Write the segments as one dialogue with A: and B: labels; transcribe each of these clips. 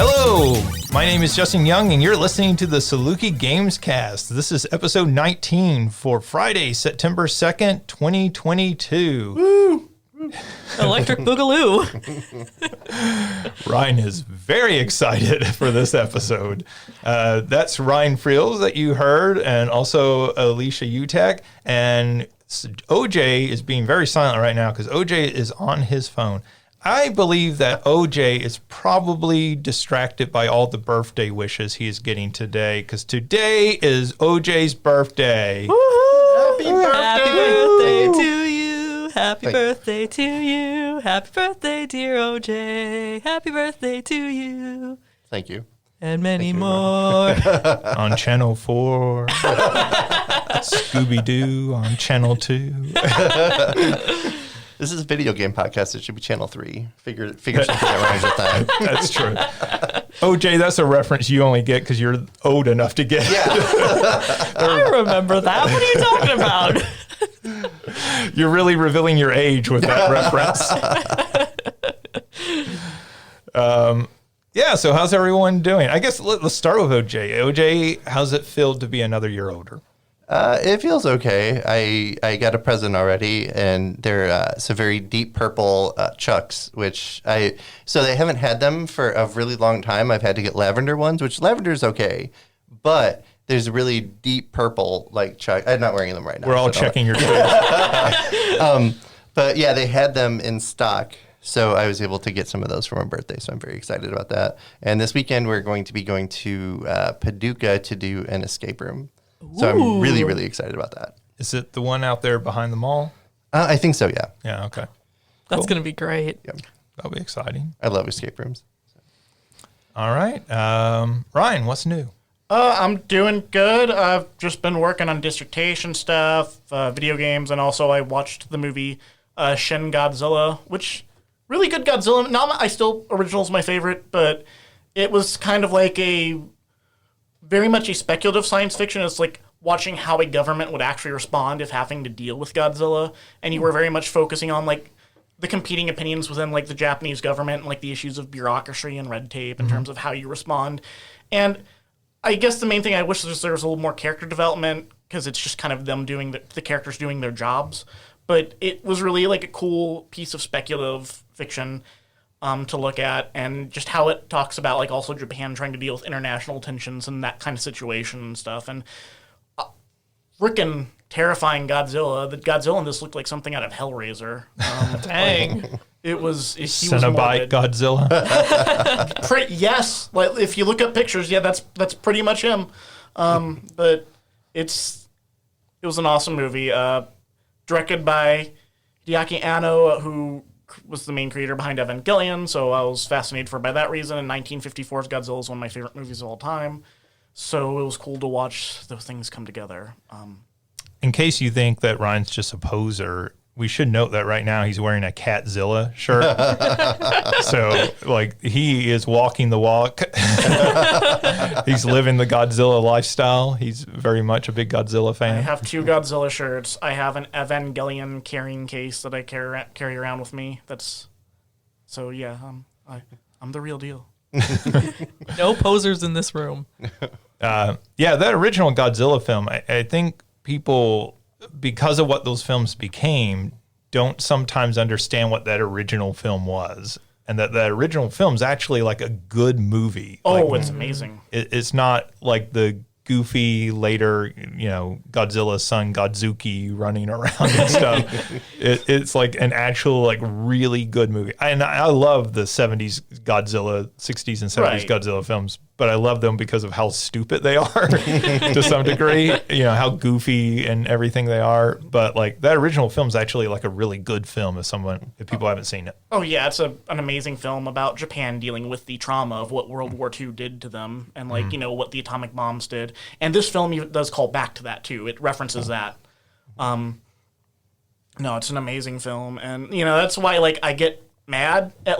A: Hello, my name is Justin Young, and you're listening to the Saluki Gamescast. This is episode 19 for Friday, September 2nd, 2022.
B: Woo! Electric Boogaloo.
A: Ryan is very excited for this episode. That's Ryan Freels that you heard, and also Alicia Utecht. And OJ is being very silent right now because OJ is on his phone. I believe that OJ is probably distracted by all the birthday wishes he is getting today, because today is OJ's birthday.
B: Happy birthday to you. Happy birthday to you. Happy birthday, dear OJ. Happy birthday to you.
C: Thank you.
B: And many more.
A: On Channel 4. Scooby-Doo on Channel 2.
C: This is a video game podcast. It should be Channel 3. Figure something out rhymes with that.
A: That's true. OJ, that's a reference you only get because you're old enough to get.
C: Yeah.
B: I remember that. What are you talking about?
A: You're really revealing your age with that reference. Yeah, so how's everyone doing? I guess let's start with OJ. OJ, how's it feel to be another year older?
C: It feels okay. I got a present already, and they're some very deep purple Chucks, so they haven't had them for a really long time. I've had to get lavender ones, which lavender's okay, but there's a really deep purple Chuck. I'm not wearing them right now.
A: We're all checking your clothes.
C: But yeah, they had them in stock. So I was able to get some of those for my birthday, so I'm very excited about that. And this weekend, we're going to be going to Paducah to do an escape room. So I'm really, really excited about that.
A: Is it the one out there behind the mall?
C: I think so, yeah.
A: Yeah, okay.
B: That's going to be great.
C: Yep.
A: That'll be exciting.
C: I love escape rooms.
A: All right. Ryan, what's new?
D: I'm doing good. I've just been working on dissertation stuff, video games, and also I watched the movie Shin Godzilla, which really good Godzilla. Original's my favorite, but it was kind of like very much a speculative science fiction. It's like watching how a government would actually respond if having to deal with Godzilla, and you were very much focusing on the competing opinions within the Japanese government and the issues of bureaucracy and red tape in terms of how you respond. And I guess the main thing I wish was there was a little more character development, because it's just kind of them doing the characters doing their jobs. But it was really a cool piece of speculative fiction to look at, and just how it talks about also Japan trying to deal with international tensions and that kind of situation and stuff. And frickin' terrifying Godzilla. The Godzilla in this looked like something out of Hellraiser.
B: Dang.
D: He was
A: Cenobite Godzilla.
D: Yes, if you look up pictures, yeah, that's pretty much him. But it was an awesome movie, directed by Hideaki Anno, who was the main creator behind Evangelion, so I was fascinated by that reason. And 1954's Godzilla is one of my favorite movies of all time, so it was cool to watch those things come together.
A: In case you think that Ryan's just a poser, we should note that right now he's wearing a Catzilla shirt. So, he is walking the walk. He's living the Godzilla lifestyle. He's very much a big Godzilla fan.
D: I have 2 Godzilla shirts. I have an Evangelion carrying case that I carry around with me. I'm the real deal.
B: No posers in this room.
A: That original Godzilla film, I think people, because of what those films became, don't sometimes understand what that original film was. And that original film is actually a good movie.
D: Oh, it's amazing.
A: It's not like the goofy later, Godzilla's son Godzuki running around and stuff. It's an actual really good movie. And I love the 70s Godzilla, 60s and 70s Godzilla films, but I love them because of how stupid they are to some degree, how goofy and everything they are. But that original film is actually a really good film if people haven't seen it.
D: Oh yeah, it's an amazing film about Japan dealing with the trauma of what World War II did to them, and what the atomic bombs did. And this film does call back to that too. It references that. No, it's an amazing film, and that's why I get mad at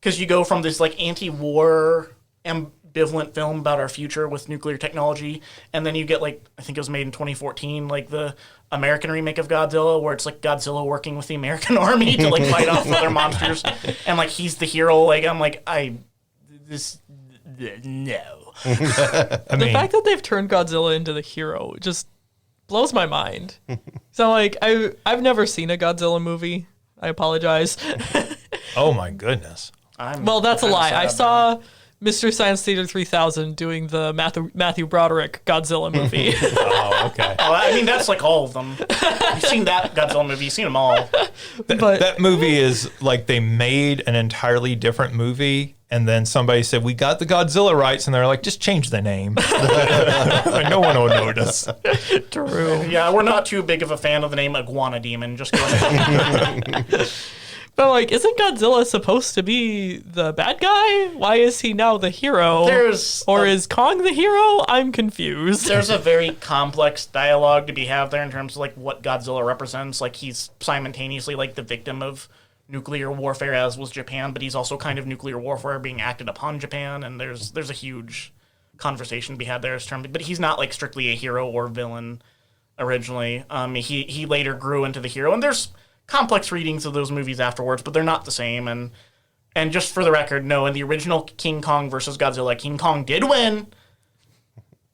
D: because you go from this anti-war ambivalent film about our future with nuclear technology, and then you get I think it was made in 2014, the American remake of Godzilla, where it's Godzilla working with the American army to fight off other monsters, and he's the hero.
B: this no.
A: I
B: The fact that they've turned Godzilla into the hero just blows my mind. So like I've never seen a Godzilla movie. I apologize.
A: oh my goodness.
B: Well, that's a lie. I saw Mr. Science Theater 3000 doing the Matthew Broderick Godzilla movie.
A: Oh, okay.
D: Oh, I mean, that's like all of them. You've seen that Godzilla movie. You've seen them all.
B: But
A: That movie is like they made an entirely different movie, and then somebody said, we got the Godzilla rights, and they're like, just change the name. Like, no one will notice.
B: true.
D: Yeah, we're not too big of a fan of the name Iguana Demon. Just go ahead.
B: But like, isn't Godzilla supposed to be the bad guy? Why is he now the hero? Is Kong the hero? I'm confused.
D: There's a very complex dialogue to be had there in terms of like what Godzilla represents. Like he's simultaneously like the victim of nuclear warfare, as was Japan, but he's also kind of nuclear warfare being acted upon Japan. And there's a huge conversation to be had there as term. But he's not like strictly a hero or villain originally. He later grew into the hero, and there's complex readings of those movies afterwards, but they're not the same. And just for the record, no, in the original King Kong versus Godzilla, King Kong did win.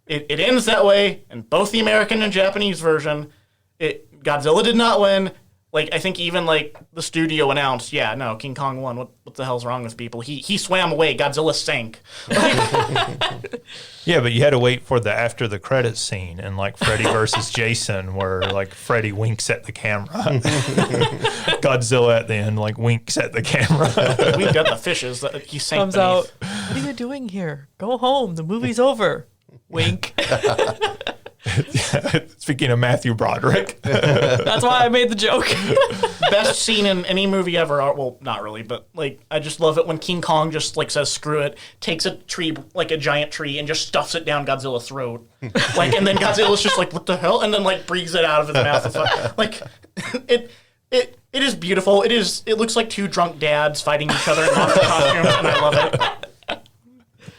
D: It ends that way in both the American and Japanese version. Godzilla did not win. Like, I think even like the studio announced, yeah, no, King Kong won. What the hell's wrong with people? He swam away. Godzilla sank.
A: Yeah, but you had to wait for the after the credits scene and like Freddy versus Jason, where like Freddy winks at the camera. Godzilla at the end like winks at the camera.
D: We've got the fishes that he sank
B: Comes
D: beneath.
B: out. What are you doing here? Go home. The movie's over. Wink.
A: Speaking of Matthew Broderick.
B: That's why I made the joke.
D: Best scene in any movie ever. Well, not really, but like I just love it when King Kong just like says screw it, takes a tree, like a giant tree, and just stuffs it down Godzilla's throat. Like, and then Godzilla's just like, what the hell? And then like breathes it out of his mouth. Like it is beautiful. It looks like two drunk dads fighting each other in monster costumes, and I love it.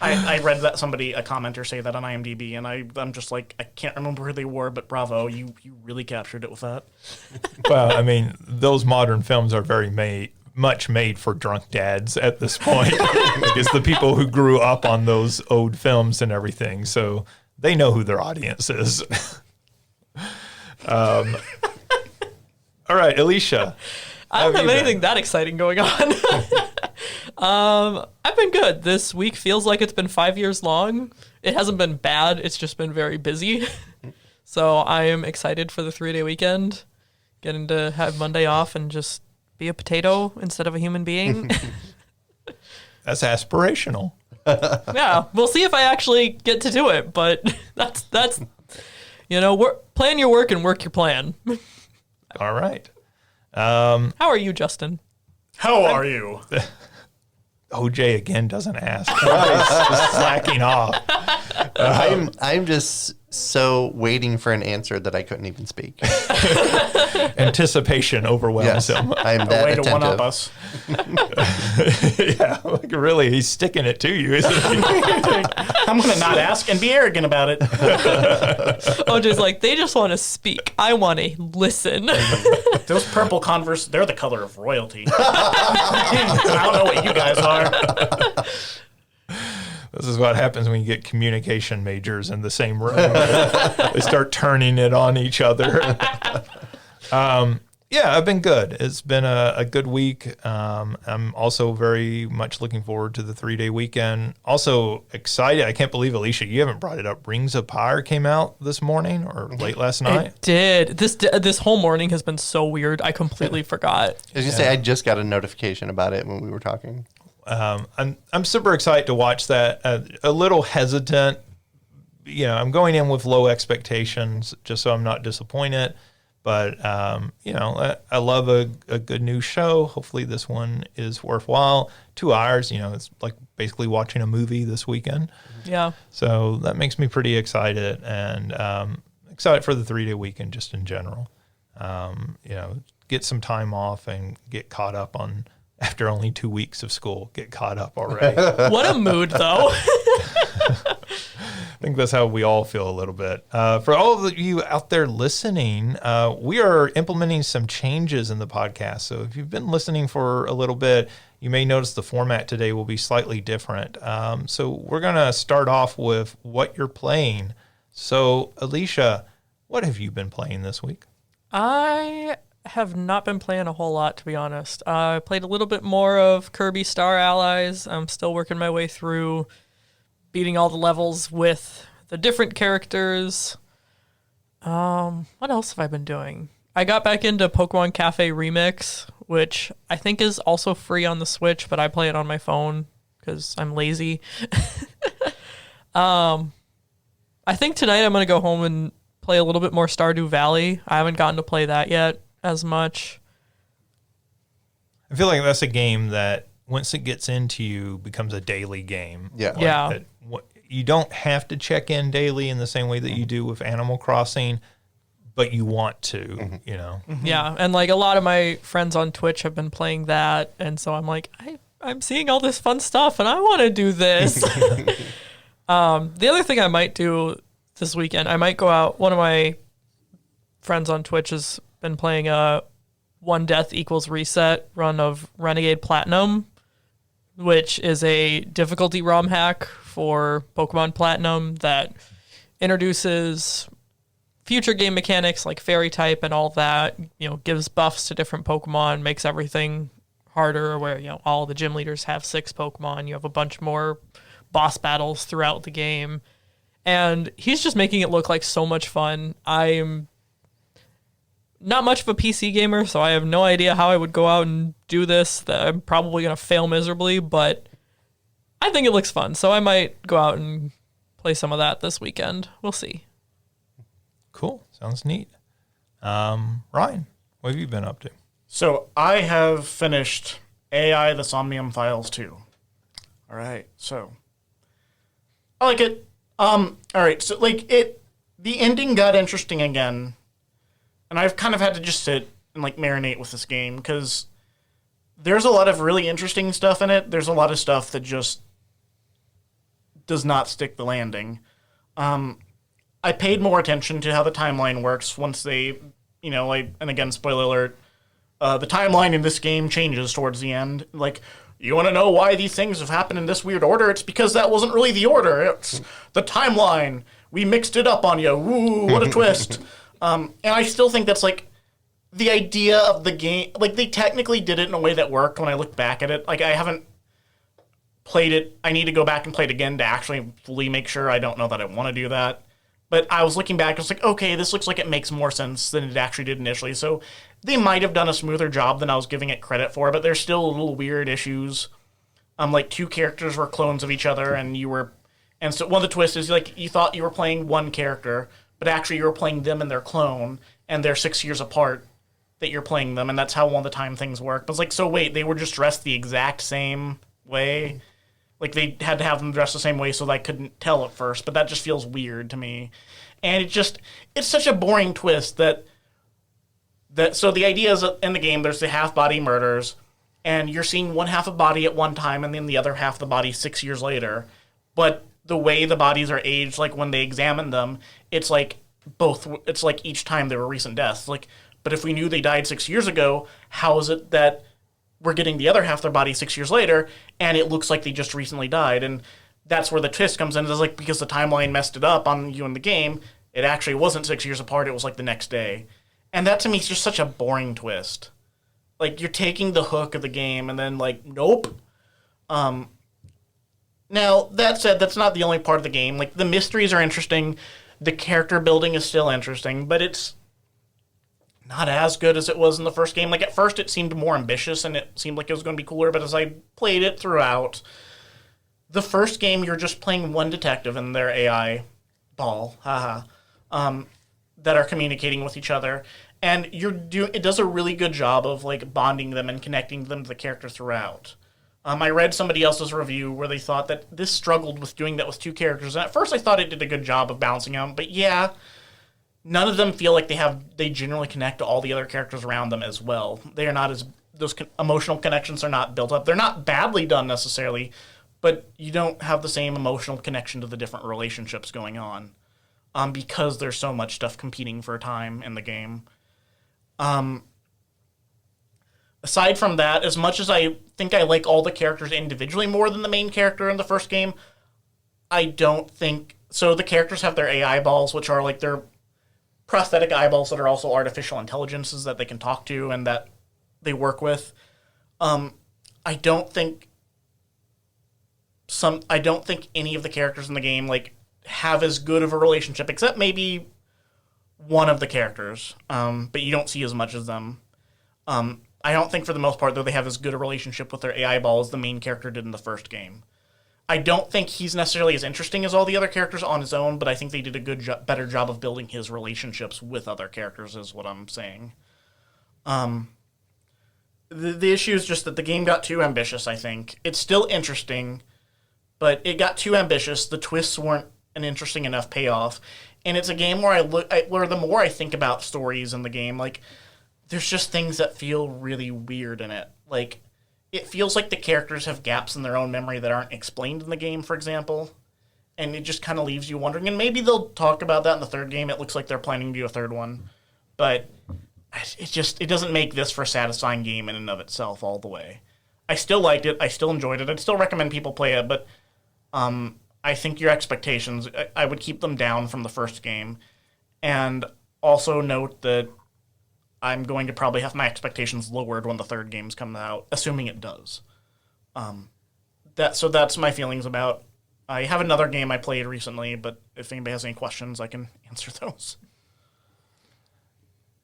D: I read that a commenter say that on IMDb, and I'm just like, I can't remember who they were, but bravo, you really captured it with that.
A: Well, I mean, those modern films are very much made for drunk dads at this point. Like, it's the people who grew up on those old films and everything, so they know who their audience is. All right, Alicia.
B: I don't have anything that exciting going on. I've been good. This week feels like it's been 5 years long. It hasn't been bad. It's just been very busy. So I am excited for the 3-day weekend. Getting to have Monday off and just be a potato instead of a human being.
A: That's aspirational.
B: Yeah, we'll see if I actually get to do it. But that's plan your work and work your plan.
A: All right.
B: How are you, Justin?
D: How are you?
A: OJ again doesn't ask. Just slacking off.
C: I'm just so waiting for an answer that I couldn't even speak.
A: Anticipation overwhelms him.
C: I'm
D: A
C: that
D: way to
C: attentive.
D: one-up us.
A: Yeah, like really, he's sticking it to you, isn't he?
D: I'm going to not ask and be arrogant about it.
B: OJ's like, they just want to speak. I want to listen.
D: Those purple Converse, they're the color of royalty. I don't know what you guys are.
A: This is what happens when you get communication majors in the same room. They start turning it on each other. Yeah, I've been good. It's been a good week. I'm also very much looking forward to the 3-day weekend. Also excited. I can't believe, Alicia, you haven't brought it up. Rings of Fire came out this morning or late last night.
B: It did. This whole morning has been so weird. I completely forgot.
C: I was going to say, I just got a notification about it when we were talking.
A: I'm super excited to watch that. A little hesitant. I'm going in with low expectations just so I'm not disappointed. But, I love a good new show. Hopefully this one is worthwhile. 2 hours, it's like basically watching a movie this weekend.
B: Yeah.
A: So that makes me pretty excited and excited for the 3-day weekend just in general. Get some time off and get caught up on, after only 2 weeks of school, get caught up already.
B: What a mood, though.
A: think that's how we all feel a little bit. For all of you out there listening, we are implementing some changes in the podcast. So if you've been listening for a little bit, you may notice the format today will be slightly different. So we're going to start off with what you're playing. So, Alicia, what have you been playing this week?
B: I have not been playing a whole lot, to be honest. I played a little bit more of Kirby Star Allies. I'm still working my way through beating all the levels with the different characters. What else have I been doing? I got back into Pokemon Cafe Remix, which I think is also free on the Switch, but I play it on my phone because I'm lazy. I think tonight I'm going to go home and play a little bit more Stardew Valley. I haven't gotten to play that yet as much.
A: I feel like that's a game that once it gets into you becomes a daily game.
C: Yeah.
B: Yeah.
A: You don't have to check in daily in the same way that you do with Animal Crossing, but you want to, you know.
B: Yeah, and like a lot of my friends on Twitch have been playing that, and so I'm like, I'm seeing all this fun stuff, and I want to do this. The other thing I might do this weekend, I might go out. One of my friends on Twitch has been playing a One Death Equals Reset run of Renegade Platinum, which is a difficulty ROM hack for Pokemon Platinum that introduces future game mechanics like fairy type and all that, you know, gives buffs to different Pokemon, makes everything harder where, you know, all the gym leaders have 6 Pokemon. You have a bunch more boss battles throughout the game. And he's just making it look like so much fun. I'm not much of a PC gamer, so I have no idea how I would go out and do this. I'm probably going to fail miserably, but I think it looks fun. So I might go out and play some of that this weekend. We'll see.
A: Cool. Sounds neat. Ryan, what have you been up to?
D: So I have finished AI the Somnium Files 2. All right, so I like it. All right, so like the ending got interesting again, and I've kind of had to just sit and like marinate with this game because there's a lot of really interesting stuff in it. There's a lot of stuff that just does not stick the landing. I paid more attention to how the timeline works once they, you know, like, and again, spoiler alert, the timeline in this game changes towards the end. Like, you want to know why these things have happened in this weird order? It's because that wasn't really the order. It's the timeline. We mixed it up on you. Woo, what a twist. And I still think that's, like, the idea of the game. Like, they technically did it in a way that worked when I look back at it. Like, I haven't played it. I need to go back and play it again to actually fully make sure. I don't know that I want to do that. But I was looking back, I was like, okay, this looks like it makes more sense than it actually did initially. So they might have done a smoother job than I was giving it credit for, but there's still little weird issues. Like 2 characters were clones of each other, and so one of the twists is like you thought you were playing one character, but actually you were playing them and their clone, and they're 6 years apart that you're playing them, and that's how all the time things work. But it's like, so wait, they were just dressed the exact same way? Like, they had to have them dressed the same way so that I couldn't tell at first, but that just feels weird to me. And it's such a boring twist that so the idea is that in the game, there's the half-body murders, and you're seeing one half of body at one time, and then the other half of the body 6 years later. But the way the bodies are aged, like when they examine them, it's like each time they were recent deaths. Like, but if we knew they died 6 years ago, how is it that we're getting the other half of their body 6 years later, and it looks like they just recently died? And that's where the twist comes in. It's like, because the timeline messed it up on you in the game, it actually wasn't 6 years apart, it was like the next day. And that to me is just such a boring twist. Like, you're taking the hook of the game and then like, nope. Now, that said, that's not the only part of the game. Like, the mysteries are interesting, the character building is still interesting, but it's not as good as it was in the first game. Like, at first it seemed more ambitious and it seemed like it was going to be cooler, but as I played it throughout, the first game you're just playing one detective and their AI ball, that are communicating with each other, and it does a really good job of like bonding them and connecting them to the character throughout. I read somebody else's review where they thought that this struggled with doing that with 2 characters, and at first I thought it did a good job of balancing out, but yeah, none of them feel like they generally connect to all the other characters around them as well. They are not those emotional connections are not built up. They're not badly done necessarily, but you don't have the same emotional connection to the different relationships going on, because there's so much stuff competing for time in the game. Aside from that, as much as I think I like all the characters individually more than the main character in the first game, I don't think... So the characters have their AI balls, which are like their prosthetic eyeballs that are also artificial intelligences that they can talk to and that they work with. I don't think any of the characters in the game like have as good of a relationship, except maybe one of the characters, but you don't see as much as them. I don't think for the most part, though, they have as good a relationship with their AI ball as the main character did in the first game. I don't think he's necessarily as interesting as all the other characters on his own, but I think they did a better job of building his relationships with other characters, is what I'm saying. The issue is just that the game got too ambitious, I think. It's still interesting, but it got too ambitious. The twists weren't an interesting enough payoff. And it's a game where where the more I think about stories in the game, like, there's just things that feel really weird in it. Like, it feels like the characters have gaps in their own memory that aren't explained in the game, for example. And it just kind of leaves you wondering. And maybe they'll talk about that in the third game. It looks like they're planning to do a third one. But it doesn't make this for a satisfying game in and of itself all the way. I still liked it. I still enjoyed it. I'd still recommend people play it. But I think your expectations, I would keep them down from the first game. And also note that I'm going to probably have my expectations lowered when the third game's come out, assuming it does. So that's my feelings about. I have another game I played recently, but if anybody has any questions, I can answer those.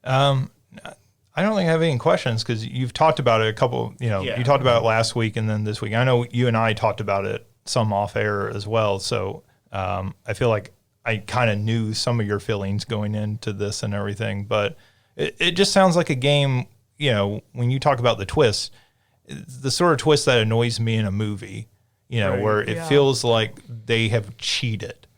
A: I don't think I have any questions because you've talked about it a couple. You talked about it last week and then this week. I know you and I talked about it some off air as well. So I feel like I kind of knew some of your feelings going into this and everything, but. It just sounds like a game, when you talk about the twist, the sort of twist that annoys me in a movie, right. Where it feels like they have cheated,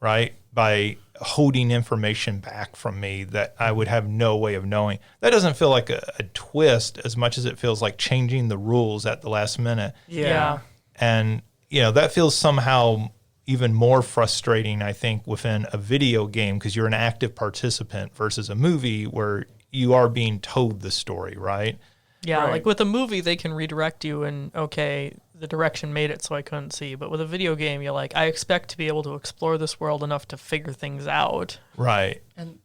A: right, by holding information back from me that I would have no way of knowing. That doesn't feel like a twist as much as it feels like changing the rules at the last minute.
B: Yeah.
A: And, that feels somehow even more frustrating, I think, within a video game because you're an active participant versus a movie where you are being told the story, right?
B: Yeah,
D: right.
B: Like with a movie, they can redirect you and, okay, the direction made it so I couldn't see. But with a video game, you're like, I expect to be able to explore this world enough to figure things out.
A: Right.
D: And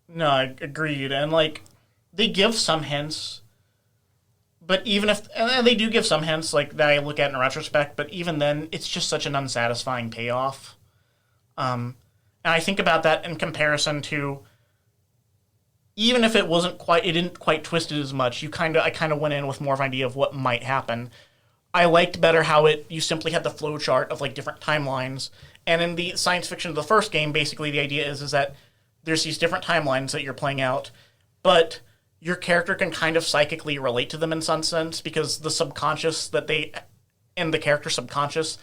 D: no, I agreed. And, like, they give some hints. But even if, and they do give some hints, like, that I look at in retrospect, but even then, it's just such an unsatisfying payoff. And I think about that in comparison to, even if it didn't quite twist it as much, I kind of went in with more of an idea of what might happen. I liked better how you simply had the flow chart of, like, different timelines. And in the science fiction of the first game, basically the idea is that there's these different timelines that you're playing out, but your character can kind of psychically relate to them in some sense because the subconscious and the character's subconscious,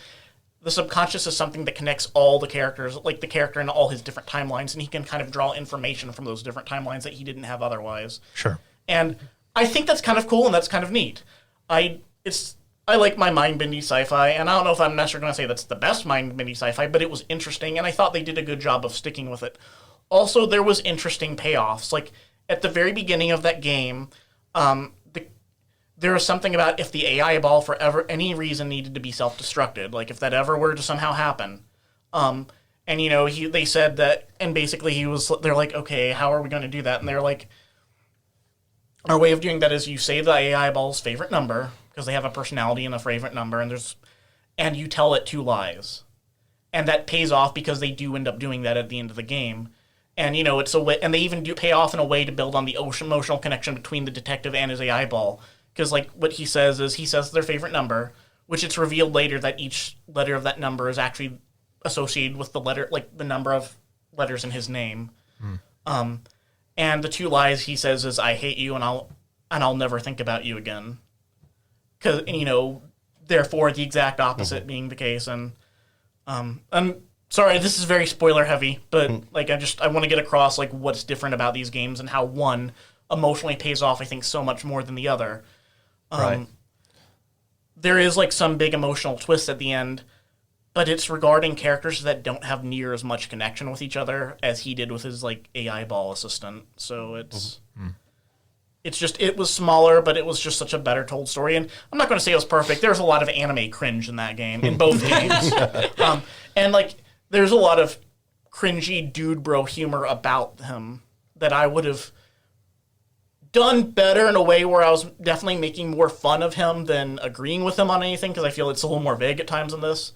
D: the subconscious is something that connects all the characters, like the character in all his different timelines, and he can kind of draw information from those different timelines that he didn't have otherwise.
A: Sure.
D: And I think that's kind of cool and that's kind of neat. I like my mind-bending sci-fi, and I don't know if I'm necessarily going to say that's the best mind-bending sci-fi, but it was interesting, and I thought they did a good job of sticking with it. Also, there was interesting payoffs. Like, at the very beginning of that game, there was something about if the AI ball for any reason needed to be self-destructed, like if that ever were to somehow happen. And they said that, and basically they're like, okay, how are we going to do that? And they're like, our way of doing that is you say the AI ball's favorite number because they have a personality and a favorite number, and you tell it 2 lies, and that pays off because they do end up doing that at the end of the game. And, it's a way, and they even do pay off in a way to build on the emotional connection between the detective and his AI ball. Because, like, what he says their favorite number, which it's revealed later that each letter of that number is actually associated with the letter, like, the number of letters in his name. And the 2 lies he says is, I hate you and I'll never think about you again. Because, therefore, the exact opposite being the case. And sorry, this is very spoiler heavy, but like I want to get across like what's different about these games and how one emotionally pays off, I think, so much more than the other.
A: Right.
D: there is like some big emotional twist at the end, but it's regarding characters that don't have near as much connection with each other as he did with his like AI ball assistant. So it's just, it was smaller, but it was just such a better told story. And I'm not going to say it was perfect. There's a lot of anime cringe in that game, in both games. And like, there's a lot of cringy dude bro humor about him that I would have done better in a way where I was definitely making more fun of him than agreeing with him on anything, because I feel it's a little more vague at times in this.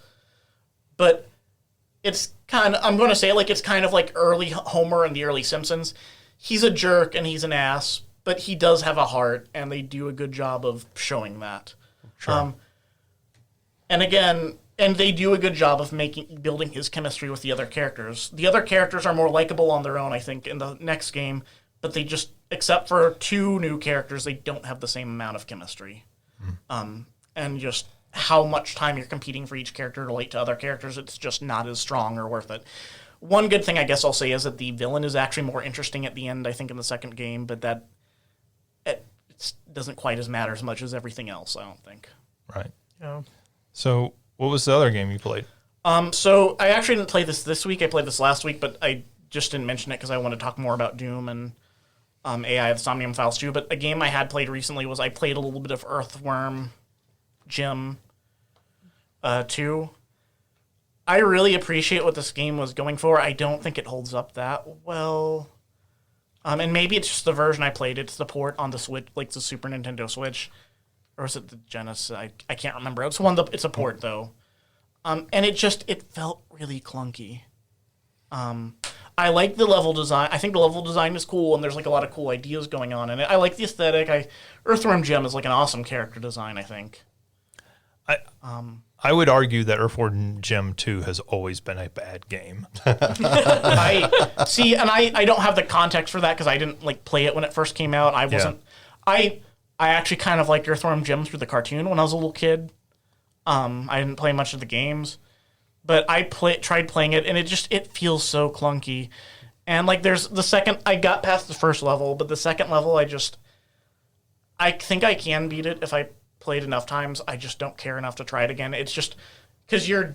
D: But it's kind of, I'm going to say like it's kind of like early Homer and the early Simpsons. He's a jerk and he's an ass, but he does have a heart, and they do a good job of showing that.
A: Sure.
D: And again, and they do a good job of building his chemistry with the other characters. The other characters are more likable on their own, I think, in the next game, but they just, except for 2 new characters, they don't have the same amount of chemistry. And just how much time you're competing for each character to relate to other characters, it's just not as strong or worth it. One good thing I guess I'll say is that the villain is actually more interesting at the end, I think, in the second game, but that it doesn't quite as matter as much as everything else, I don't think.
A: Right.
B: Yeah.
A: So what was the other game you played?
D: So I actually didn't play this week. I played this last week, but I just didn't mention it because I want to talk more about Doom and AI, the Somnium Files too. But a game I had played recently was I played a little bit of Earthworm Jim 2. I really appreciate what this game was going for. I don't think it holds up that well. And maybe it's just the version I played. It's the port on the Switch, like the Super Nintendo Switch. Or is it the Genesis? I can't remember. It's a port, though. And it felt really clunky. I like the level design. I think the level design is cool, and there's like a lot of cool ideas going on in it. I like the aesthetic. Earthworm Jim is like an awesome character design, I think.
A: I would argue that Earthworm Jim 2 has always been a bad game.
D: I see, and I don't have the context for that because I didn't like play it when it first came out. I wasn't. I actually kind of liked Earthworm Jim through the cartoon when I was a little kid. I didn't play much of the games, but I tried playing it, and it feels so clunky. And like I got past the first level, but the second level I think I can beat it if I played enough times. I just don't care enough to try it again. It's just because you're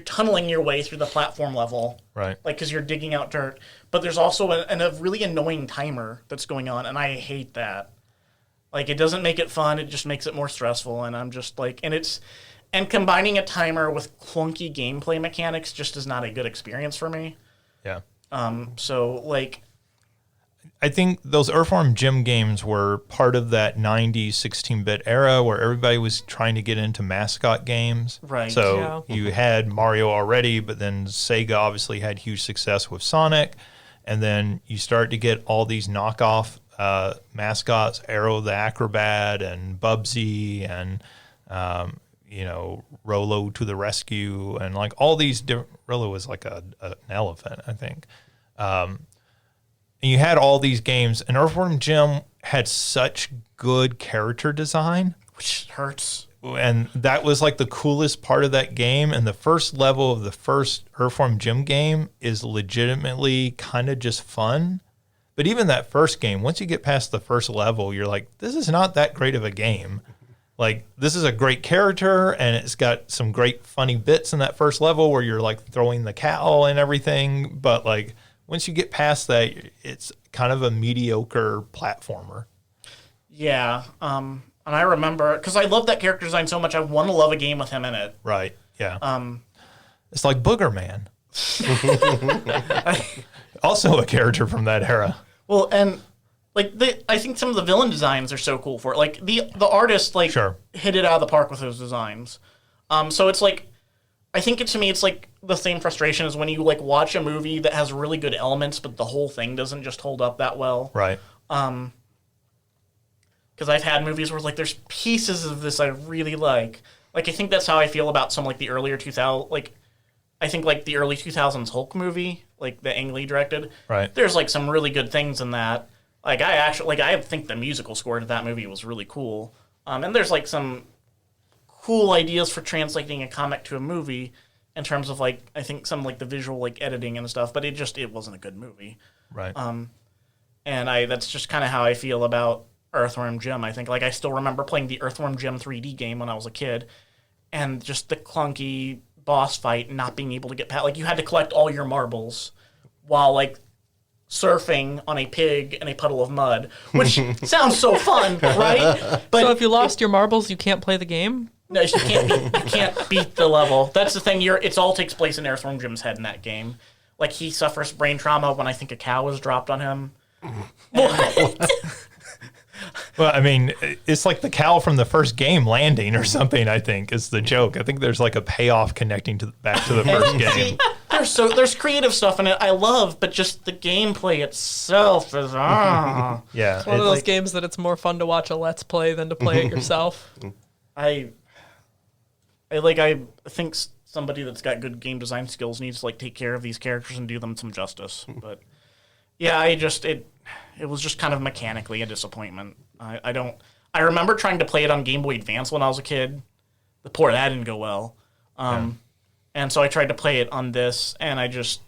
D: tunneling your way through the platform level,
A: Right.
D: Like because you're digging out dirt, but there's also a really annoying timer that's going on, and I hate that. Like, it doesn't make it fun. It just makes it more stressful. And I'm just like, and combining a timer with clunky gameplay mechanics just is not a good experience for me.
A: Yeah.
D: So like,
A: I think those Earthworm Jim games were part of that 90s 16-bit era where everybody was trying to get into mascot games.
D: Right.
A: So you had Mario already, but then Sega obviously had huge success with Sonic. And then you start to get all these knockoff mascots, Arrow the Acrobat and Bubsy and, Rolo to the Rescue and like all these different, Rolo was like an elephant, I think. And you had all these games, and Earthworm Jim had such good character design.
D: which hurts.
A: And that was like the coolest part of that game. And the first level of the first Earthworm Jim game is legitimately kind of just fun. But even that first game, once you get past the first level, you're like, this is not that great of a game. Like, this is a great character, and it's got some great funny bits in that first level where you're like throwing the cow and everything. But like, once you get past that, it's kind of a mediocre platformer.
D: Yeah. And I remember, because I love that character design so much, I want to love a game with him in it.
A: Right. Yeah. It's like Booger Man. Also a character from that era.
D: Well, and like I think some of the villain designs are so cool for it. Like the artist
A: Sure.
D: hit it out of the park with those designs. So it's like, I think to me it's like the same frustration as when you like watch a movie that has really good elements, but the whole thing doesn't just hold up that well.
A: Right.
D: Because I've had movies where like there's pieces of this I really like. Like I think that's how I feel about some like the earlier 2000 I think like the early 2000s Hulk movie, like that Ang Lee directed.
A: Right.
D: There's like some really good things in that. Like I think the musical score to that movie was really cool. And there's like some cool ideas for translating a comic to a movie in terms of like I think some like the visual like editing and stuff, but it wasn't a good movie.
A: Right.
D: And that's just kind of how I feel about Earthworm Jim. I think I still remember playing the Earthworm Jim 3D game when I was a kid, and just the clunky boss fight, not being able to get past. You had to collect all your marbles while surfing on a pig in a puddle of mud, which sounds so fun, right? But
B: so if you lost your marbles, you can't play the game?
D: No, you can't beat the level. That's the thing. It all takes place in Earthworm Jim's head in that game. He suffers brain trauma when I think a cow was dropped on him.
B: What?
A: Well, I mean, it's like the cow from the first game landing or something, I think, is the joke. I think there's a payoff connecting back to the first game.
D: There's creative stuff in it I love, but just the gameplay itself is
A: Yeah.
B: It's one of those games that it's more fun to watch a Let's Play than to play it yourself.
D: I think somebody that's got good game design skills needs to take care of these characters and do them some justice. But yeah, it was just kind of mechanically a disappointment. I remember trying to play it on Game Boy Advance when I was a kid. The port that didn't go well. And so I tried to play it on this, and it's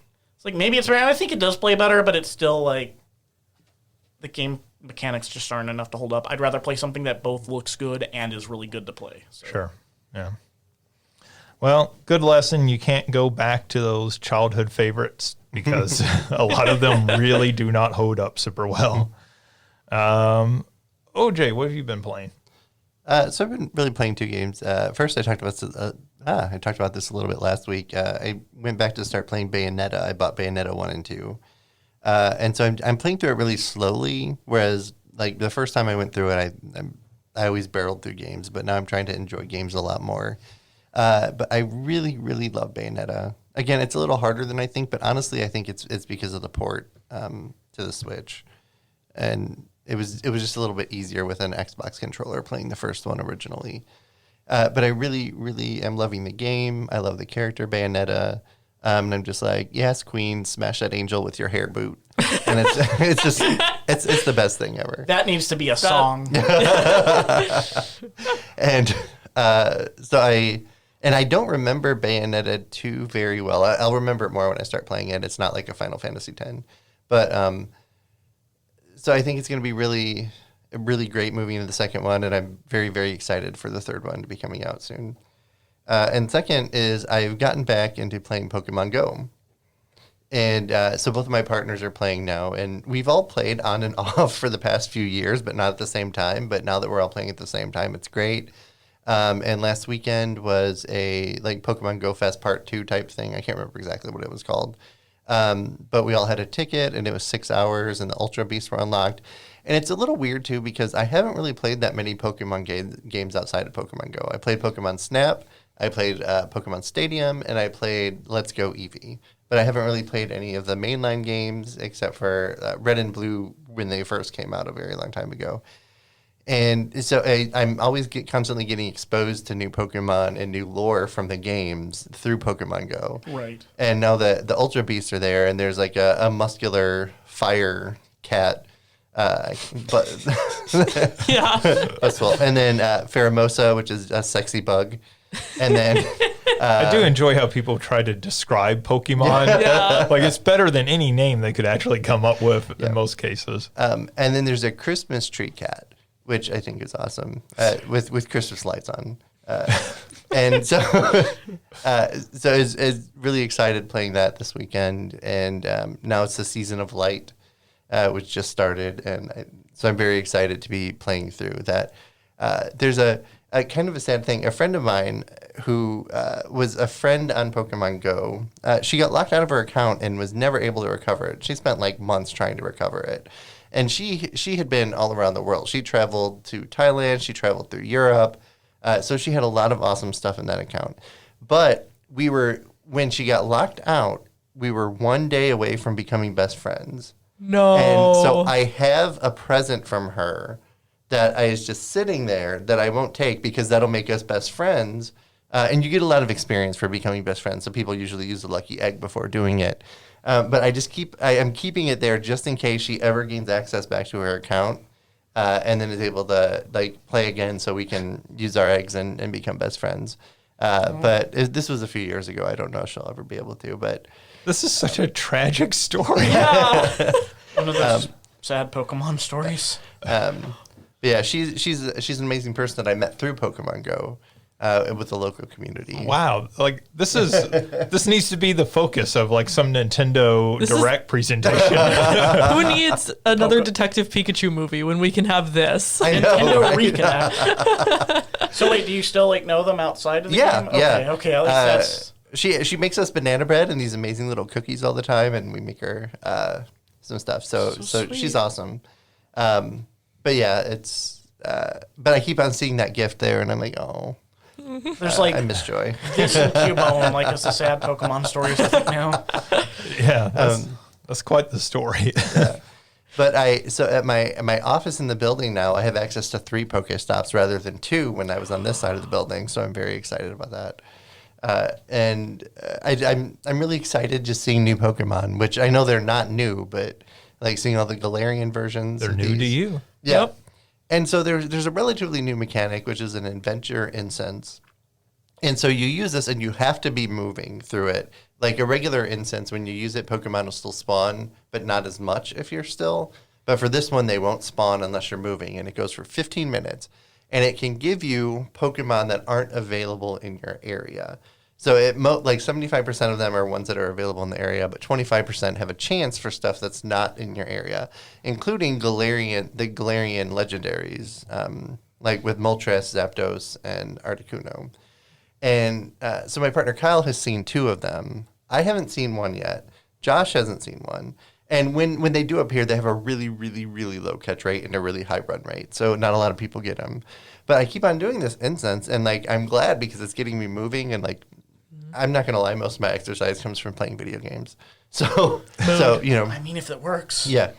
D: maybe it's right. I think it does play better, but it's still the game mechanics just aren't enough to hold up. I'd rather play something that both looks good and is really good to play. So.
A: Sure. Yeah. Well, good lesson. You can't go back to those childhood favorites because a lot of them really do not hold up super well. OJ, what have you been playing?
C: So I've been really playing 2 games. First, I talked about this a little bit last week. I went back to start playing Bayonetta. I bought Bayonetta 1 and 2. And so I'm playing through it really slowly, whereas the first time I went through it, I always barreled through games, but now I'm trying to enjoy games a lot more. But I really, really love Bayonetta. Again, it's a little harder than I think, but honestly, I think it's because of the port to the Switch. And it was just a little bit easier with an Xbox controller playing the first one originally. But I really, really am loving the game. I love the character Bayonetta. And I'm just yes, Queen, smash that angel with your hair boot. And it's just the best thing ever.
D: That needs to be a song.
C: And I don't remember Bayonetta 2 very well. I'll remember it more when I start playing it. It's not like a Final Fantasy X. But so I think it's going to be a really great moving into the second one, and I'm very, very excited for the third one to be coming out soon. And second is I've gotten back into playing Pokemon Go. And so both of my partners are playing now, and we've all played on and off for the past few years, but not at the same time. But now that we're all playing at the same time, it's great. And last weekend was a Pokemon Go Fest Part 2 type thing. I can't remember exactly what it was called. But we all had a ticket, and it was 6 hours, and the Ultra Beasts were unlocked. And it's a little weird, too, because I haven't really played that many Pokemon games outside of Pokemon Go. I played Pokemon Snap, I played Pokemon Stadium, and I played Let's Go Eevee. But I haven't really played any of the mainline games except for Red and Blue when they first came out a very long time ago. And so I'm always constantly getting exposed to new Pokemon and new lore from the games through Pokemon Go.
D: Right.
C: And now the Ultra Beasts are there, and there's a muscular fire cat. But
B: Yeah.
C: that's cool. And then Pheromosa, which is a sexy bug. And then
A: I do enjoy how people try to describe Pokemon.
B: Yeah.
A: It's better than any name they could actually come up with in most cases.
C: and then there's a Christmas tree cat, which I think is awesome, with Christmas lights on. And so so I was really excited playing that this weekend. And now it's the Season of Light, which just started. And so I'm very excited to be playing through that. There's a kind of a sad thing. A friend of mine who was a friend on Pokemon Go, she got locked out of her account and was never able to recover it. She spent months trying to recover it. And she had been all around the world. She traveled to Thailand. She traveled through Europe. So she had a lot of awesome stuff in that account. But when she got locked out, we were 1 day away from becoming best friends.
B: No.
C: And so I have a present from her that is just sitting there that I won't take because that'll make us best friends. And you get a lot of experience for becoming best friends. So people usually use the lucky egg before doing it. But I am keeping it there just in case she ever gains access back to her account, and then is able to play again, so we can use our eggs and become best friends. But this was a few years ago. I don't know if she'll ever be able to. But
A: This is such a tragic story.
B: Yeah.
D: One of those sad Pokemon stories.
C: But yeah, she's an amazing person that I met through Pokemon Go. With the local community.
A: Wow, like this needs to be the focus of like some Nintendo Direct presentation.
B: Who needs another Detective Pikachu movie when we can have this?
C: I know,
D: Nintendo
C: right?
D: recap. So wait, do you still like know them outside of the game?
C: Yeah.
D: Okay, at least that's...
C: She makes us banana bread and these amazing little cookies all the time, and we make her some stuff. So she's awesome. But yeah, it's but I keep on seeing that gift there, and I'm like, oh.
D: There's like
C: I miss Joy.
D: this and Cubone, like it's the sad Pokemon stories I think now.
A: Yeah, that's quite the story.
C: But so at my office in the building now, I have access to 3 Pokestops rather than 2 when I was on this side of the building. So I'm very excited about that. I'm really excited just seeing new Pokemon, which I know they're not new, but like seeing all the Galarian versions.
A: They're new to you.
C: Yeah.
B: Yep.
C: And so there's a relatively new mechanic, which is an adventure incense. And so you use this and you have to be moving through it. Like a regular incense, when you use it, Pokemon will still spawn, but not as much if you're still. But for this one, they won't spawn unless you're moving. And it goes for 15 minutes. And it can give you Pokemon that aren't available in your area. So like 75% of them are ones that are available in the area, but 25% have a chance for stuff that's not in your area, including the Galarian legendaries, like with Moltres, Zapdos, and Articuno. And so my partner Kyle has seen 2 of them. I haven't seen one yet. Josh hasn't seen one. And when they do appear, they have a really, really, really low catch rate and a really high run rate. So not a lot of people get them. But I keep on doing this incense, and like I'm glad because it's getting me moving. And like I'm not gonna lie, most of my exercise comes from playing video games. So you know,
D: I mean, if it works.
C: yeah.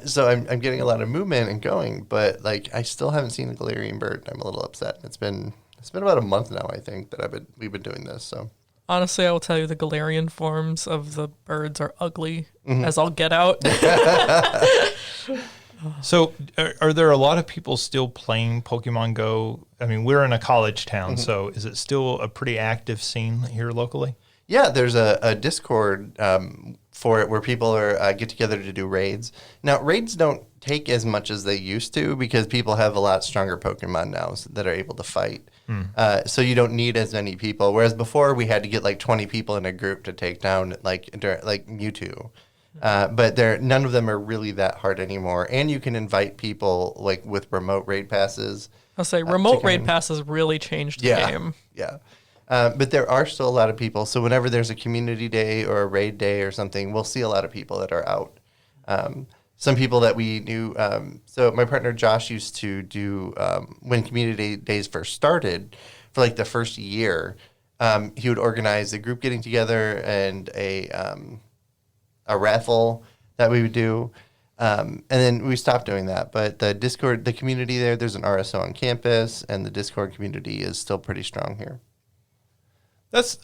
C: So I'm getting a lot of movement and going, but like I still haven't seen a Galarian bird. I'm a little upset. It's been about a month now, I think, that we've been doing this. So
B: Honestly, I will tell you the Galarian forms of the birds are ugly as I'll get out.
A: So are there a lot of people still playing Pokemon Go? I mean, we're in a college town, so is it still a pretty active scene here locally?
C: yeah, there's a Discord for it where people are get together to do raids. Now, raids don't take as much as they used to because people have a lot stronger Pokemon now that are able to fight. So you don't need as many people. Whereas before we had to get like 20 people in a group to take down like Mewtwo. But none of them are really that hard anymore. And you can invite people like with remote raid passes.
B: I'll say remote raid passes really changed the game.
C: Yeah. But there are still a lot of people. So whenever there's a community day or a raid day or something, we'll see a lot of people that are out. Some people that we knew. So my partner Josh used to do when community days first started for like the first year. He would organize a group getting together and a raffle that we would do. And then we stopped doing that. But the Discord, the community there's an RSO on campus, and the Discord community is still pretty strong here.
A: That's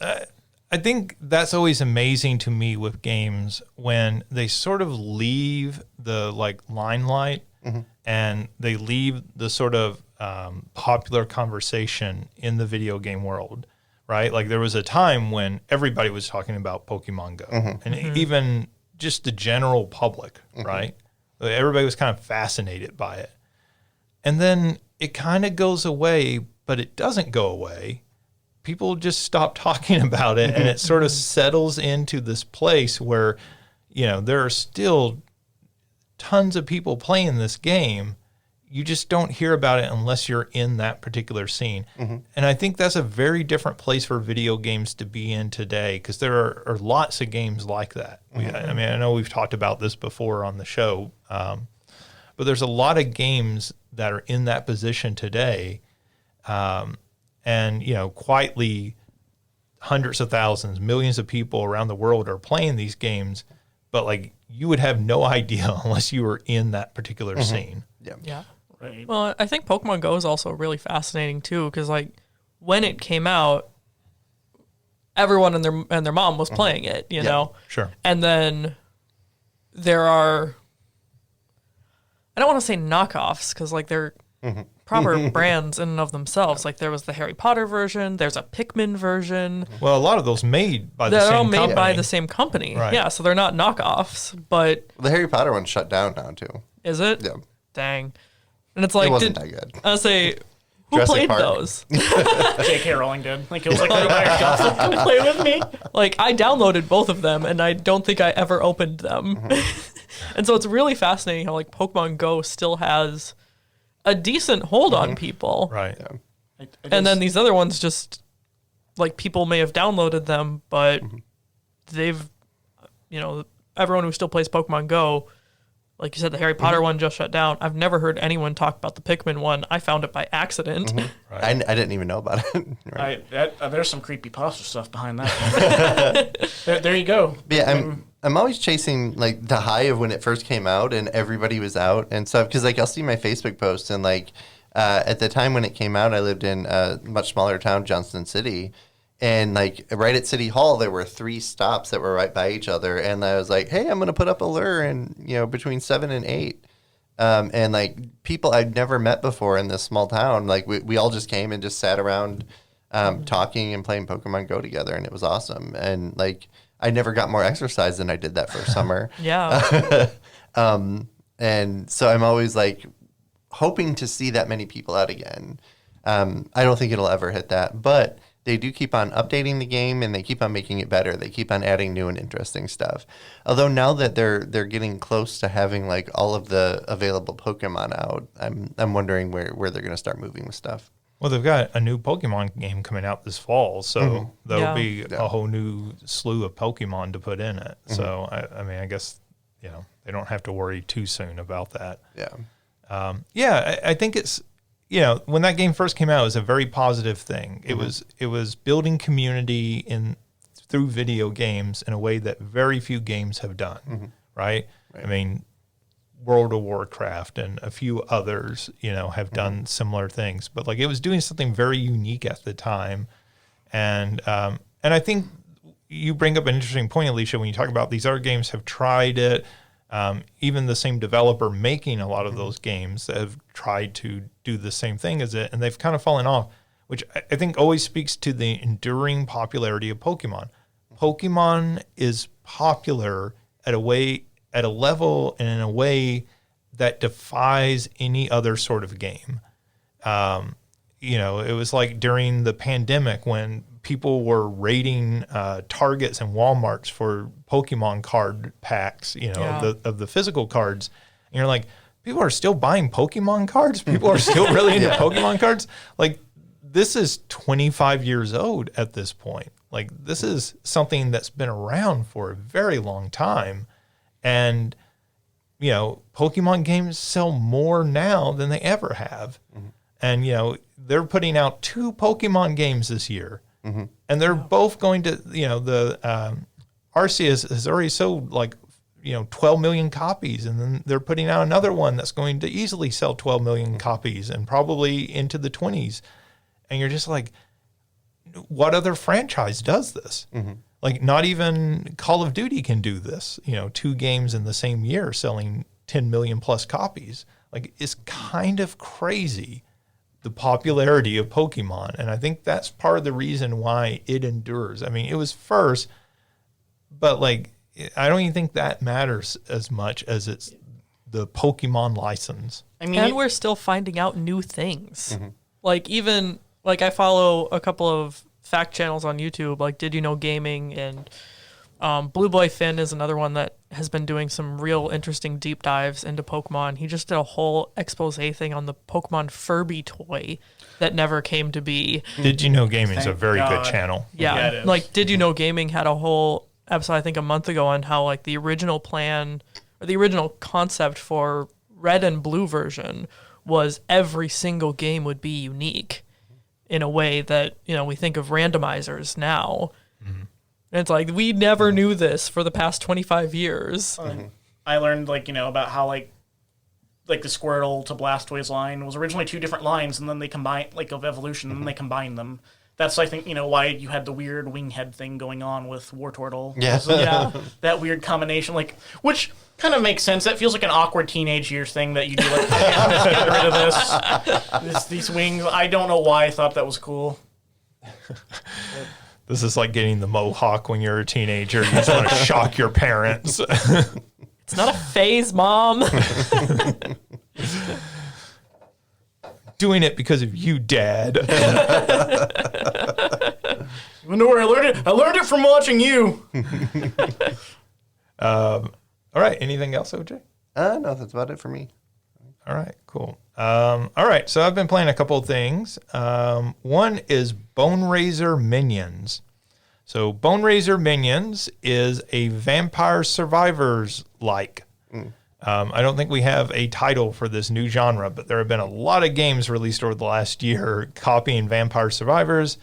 A: I think that's always amazing to me with games when they sort of leave the like limelight and they leave the sort of popular conversation in the video game world, right? Like there was a time when everybody was talking about Pokemon Go and even just the general public, right? Everybody was kind of fascinated by it. And then it kind of goes away, but it doesn't go away. People just stop talking about it, and it sort of settles into this place where, you know, there are still tons of people playing this game. You just don't hear about it unless you're in that particular scene. And I think that's a very different place for video games to be in today because there are lots of games like that. I mean, I know we've talked about this before on the show, but there's a lot of games that are in that position today. And, you know, quietly hundreds of thousands, millions of people around the world are playing these games, but like you would have no idea unless you were in that particular scene.
B: Yeah.
D: Right.
B: Well, I think Pokemon Go is also really fascinating too, because like when it came out, everyone and their mom was playing it, you know.
A: Sure.
B: And then there are, I don't want to say knockoffs because like they're proper brands in and of themselves. Like there was the Harry Potter version, there's a Pikmin version.
A: Well, a lot of those made by the
B: They're all
A: same
B: made
A: company.
B: by the same company.
A: Right.
B: Yeah, so they're not knockoffs, but
C: The Harry Potter one's shut down now too.
B: is it?
C: Yeah.
B: Dang. And it's like,
C: It wasn't that good.
B: I say, who
C: Jurassic
B: played
C: Park.
B: those?
D: J.K. Rowling did. Like, it was like, come play with me.
B: Like, I downloaded both of them, and I don't think I ever opened them. And so it's really fascinating how, like, Pokemon Go still has a decent hold on people.
A: Right.
B: And then these other ones just, like, people may have downloaded them, but they've, everyone who still plays Pokemon Go, like you said, the Harry Potter one just shut down. I've never heard anyone talk about the Pikmin one. I found it by accident.
C: Right. I didn't even know about it. Right.
D: There's some creepypasta stuff behind that. there you go.
C: Yeah, I'm always chasing like the high of when it first came out and everybody was out and stuff, because like I'll see my Facebook posts and like at the time when it came out, I lived in a much smaller town, Johnston City. And like right at City Hall, there were 3 stops that were right by each other. And I was like, hey, I'm going to put up a lure in, between 7 and 8. And like people I'd never met before in this small town, like we all just came and just sat around talking and playing Pokemon Go together. And it was awesome. And like I never got more exercise than I did that first summer.
B: Yeah.
C: And so I'm always like hoping to see that many people out again. I don't think it'll ever hit that, but they do keep on updating the game and they keep on making it better. They keep on adding new and interesting stuff. Although now that they're getting close to having like all of the available Pokemon out, I'm wondering where they're going to start moving with stuff.
A: Well, they've got a new Pokemon game coming out this fall, so there'll be a whole new slew of Pokemon to put in it. So I mean, I guess they don't have to worry too soon about that.
C: Yeah.
A: I think it's. When that game first came out, it was a very positive thing. It was building community through video games in a way that very few games have done, right? I mean, World of Warcraft and a few others, have done similar things, but like it was doing something very unique at the time, and I think you bring up an interesting point, Alicia, when you talk about these other games have tried it. Even the same developer making a lot of those games have tried to do the same thing as it, and they've kind of fallen off, which I think always speaks to the enduring popularity of Pokemon. Pokemon is popular at a level and in a way that defies any other sort of game. It was like during the pandemic when people were raiding Targets and Walmarts for Pokemon card packs, of the physical cards. And you're like, people are still buying Pokemon cards? People are still really into Pokemon cards? Like, this is 25 years old at this point. Like, this is something that's been around for a very long time. And, Pokemon games sell more now than they ever have. And, they're putting out 2 Pokemon games this year. And they're both going to, the Arceus has already sold like, 12 million copies. And then they're putting out another one that's going to easily sell 12 million copies and probably into the 20s. And you're just like, what other franchise does this? Like not even Call of Duty can do this, 2 games in the same year selling 10 million plus copies. Like it's kind of crazy, the popularity of Pokemon. And I think that's part of the reason why it endures. I mean, it was first, but like, I don't even think that matters as much as it's the Pokemon license.
B: I mean, and we're still finding out new things. Like even, like I follow a couple of fact channels on YouTube, like Did You Know Gaming, and Blue Boy Finn is another one that has been doing some real interesting deep dives into Pokemon. He just did a whole expose thing on the Pokemon Furby toy that never came to be.
A: Did You Know Gaming is a very good channel.
B: Yeah, like Did You Know Gaming had a whole episode, I think a month ago, on how like the original plan or the original concept for Red and Blue version was every single game would be unique in a way that, we think of randomizers now. And it's like, we never knew this for the past 25 years.
D: I learned, about how, the Squirtle to Blastoise line was originally 2 different lines, and then they combined, of evolution, and then they combined them. That's, I think, why you had the weird wing head thing going on with Wartortle.
C: Yeah.
D: That weird combination, which kind of makes sense. That feels like an awkward teenage years thing that you do, I'm just getting rid of this. These wings. I don't know why I thought that was cool.
A: This is like getting the mohawk when you're a teenager. You just want to shock your parents.
B: It's not a phase, Mom.
A: doing it because of you, Dad.
D: You know where I learned it? I learned it from watching you.
A: All right. Anything else, OJ?
C: No, that's about it for me.
A: All right, cool. All right, so I've been playing a couple of things. One is Boneraiser Minions. So Boneraiser Minions is a Vampire Survivors like. I don't think we have a title for this new genre, but there have been a lot of games released over the last year copying Vampire Survivors.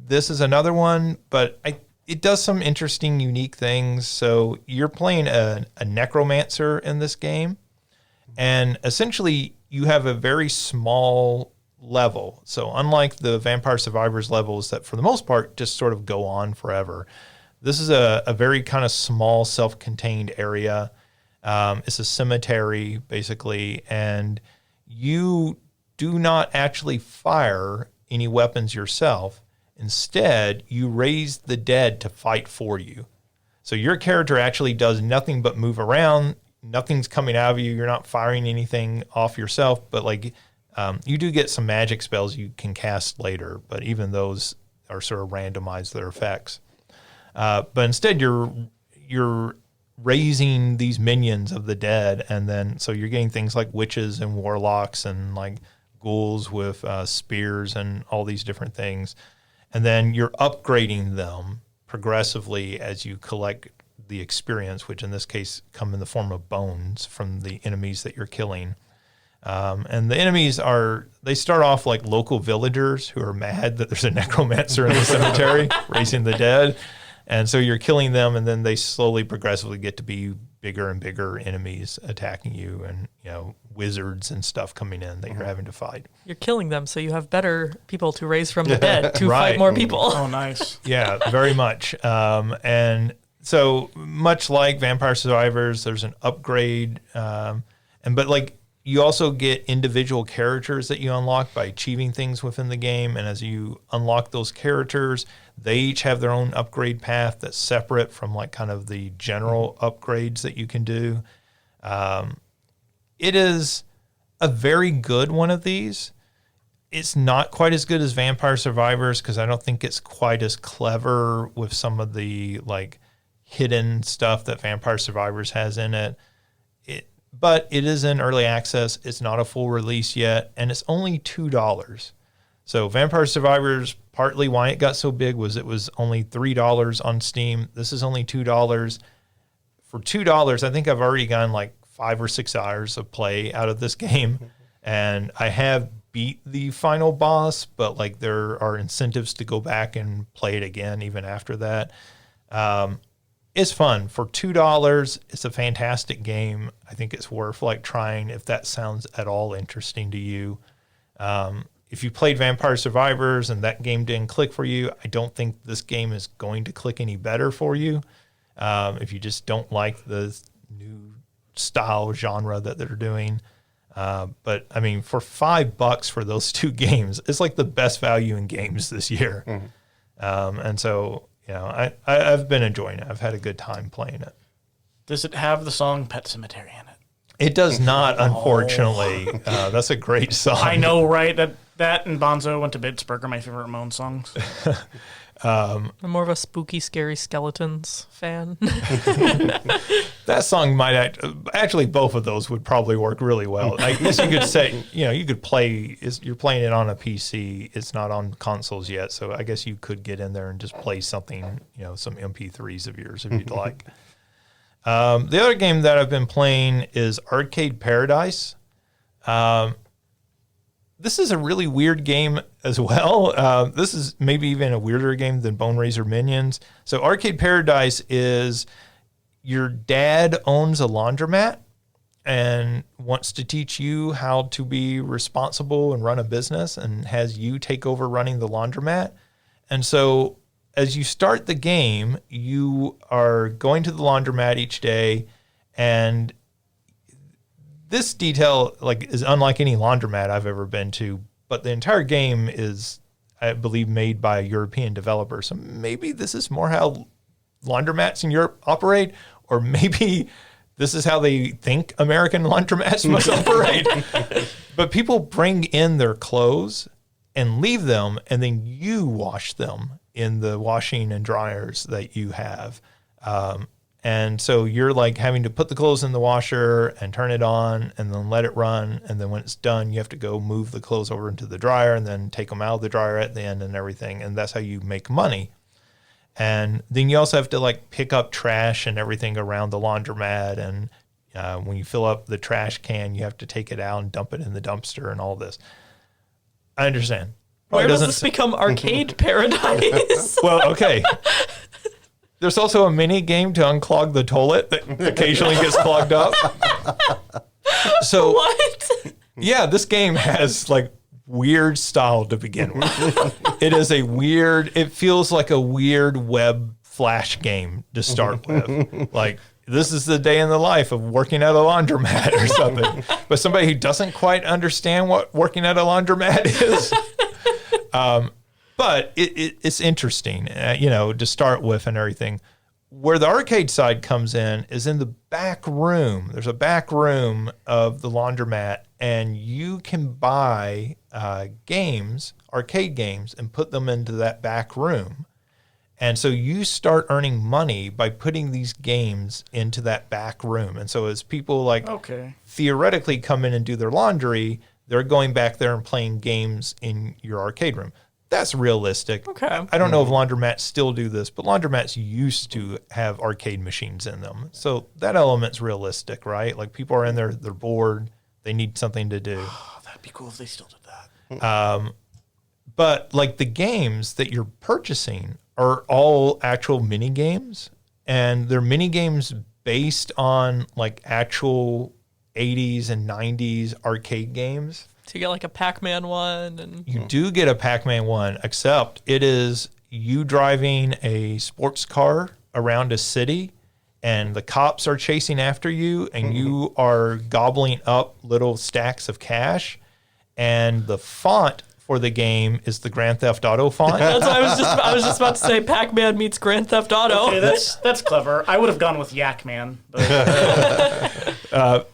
A: This is another one, but it does some interesting, unique things. So you're playing a necromancer in this game, and essentially you have a very small level. So unlike the Vampire Survivors levels that for the most part just sort of go on forever, this is a very kind of small self-contained area. It's a cemetery basically, and you do not actually fire any weapons yourself. Instead, you raise the dead to fight for you. So your character actually does nothing but move around. Nothing's coming out of you. You're not firing anything off yourself, but like you do get some magic spells you can cast later, but even those are sort of randomized, their effects. But instead, you're raising these minions of the dead, and then so you're getting things like witches and warlocks and like ghouls with spears and all these different things. And then you're upgrading them progressively as you collect the experience, which in this case come in the form of bones from the enemies that you're killing. And the enemies they start off like local villagers who are mad that there's a necromancer in the cemetery raising the dead. And so you're killing them, and then they slowly, progressively get to be bigger and bigger enemies attacking you, and wizards and stuff coming in that you're having to fight.
B: You're killing them, so you have better people to raise from the dead to
A: Right.
B: fight more people.
D: Oh, nice.
A: Yeah, very much. And so much like Vampire Survivors, there's an upgrade, but like you also get individual characters that you unlock by achieving things within the game. And as you unlock those characters, they each have their own upgrade path that's separate from like kind of the general upgrades that you can do. It is a very good one of these. It's not quite as good as Vampire Survivors because I don't think it's quite as clever with some of the like hidden stuff that Vampire Survivors has in it. But it is in early access. It's not a full release yet, and it's only $2. So Vampire Survivors, partly why it got so big was it was only $3 on Steam. This is only $2. For $2, I think I've already gotten like 5 or 6 hours of play out of this game, and I have beat the final boss, but like there are incentives to go back and play it again even after that. It's fun. For $2, it's a fantastic game. I think it's worth like trying if that sounds at all interesting to you. If you played Vampire Survivors and that game didn't click for you, I don't think this game is going to click any better for you. If you just don't like the new style genre that they're doing. But I mean, for $5 for those two games, it's like the best value in games this year. And so, I've been enjoying it. I've had a good time playing it.
D: Does it have the song Pet Cemetery in it?
A: It does not, unfortunately. That's a great song.
D: I know, right? That and Bonzo Went to Pittsburgh are my favorite Ramon songs.
B: I'm more of a spooky, scary skeletons fan.
A: That song might actually both of those would probably work really well. I guess you could say, you could play, you're playing it on a PC. It's not on consoles yet. So I guess you could get in there and just play something, some MP3s of yours if you'd like. The other game that I've been playing is Arcade Paradise. This is a really weird game as well. This is maybe even a weirder game than Boneraiser Minions. So Arcade Paradise is your dad owns a laundromat and wants to teach you how to be responsible and run a business, and has you take over running the laundromat. And so as you start the game, you are going to the laundromat each day, and this detail is unlike any laundromat I've ever been to, but the entire game is, I believe, made by a European developer. So maybe this is more how laundromats in Europe operate, or maybe this is how they think American laundromats must operate. But people bring in their clothes and leave them, and then you wash them in the washing and dryers that you have. And so you're like having to put the clothes in the washer and turn it on and then let it run. And then when it's done, you have to go move the clothes over into the dryer and then take them out of the dryer at the end and everything. And that's how you make money. And then you also have to like pick up trash and everything around the laundromat. And when you fill up the trash can, you have to take it out and dump it in the dumpster and all this. I understand.
B: Where does this become arcade paradise?
A: Well, okay. There's also a mini game to unclog the toilet that occasionally gets clogged up. So
B: What?
A: yeah, this game has like weird style to begin with. It is it feels like a weird web flash game to start with. Like, this is the day in the life of working at a laundromat or something. But somebody who doesn't quite understand what working at a laundromat is. But it's interesting, to start with and everything. Where the arcade side comes in is in the back room. There's a back room of the laundromat, and you can buy arcade games, and put them into that back room. And so you start earning money by putting these games into that back room. And so as people theoretically come in and do their laundry, they're going back there and playing games in your arcade room. That's realistic.
B: Okay.
A: I don't know if laundromats still do this, but laundromats used to have arcade machines in them. So that element's realistic, right? Like, people are in there, they're bored, they need something to do.
D: Oh, that'd be cool if they still did that.
A: But like, the games that you're purchasing are all actual mini games, and they're mini games based on like actual 80s and 90s arcade games.
B: So you get like a Pac-Man one, and
A: You do get a Pac-Man one, except it is you driving a sports car around a city, and the cops are chasing after you, and you are gobbling up little stacks of cash, and the font for the game is the Grand Theft Auto font.
B: that's what I was just about to say. Pac-Man meets Grand Theft Auto.
D: Okay, that's clever. I would have gone with Yak Man. But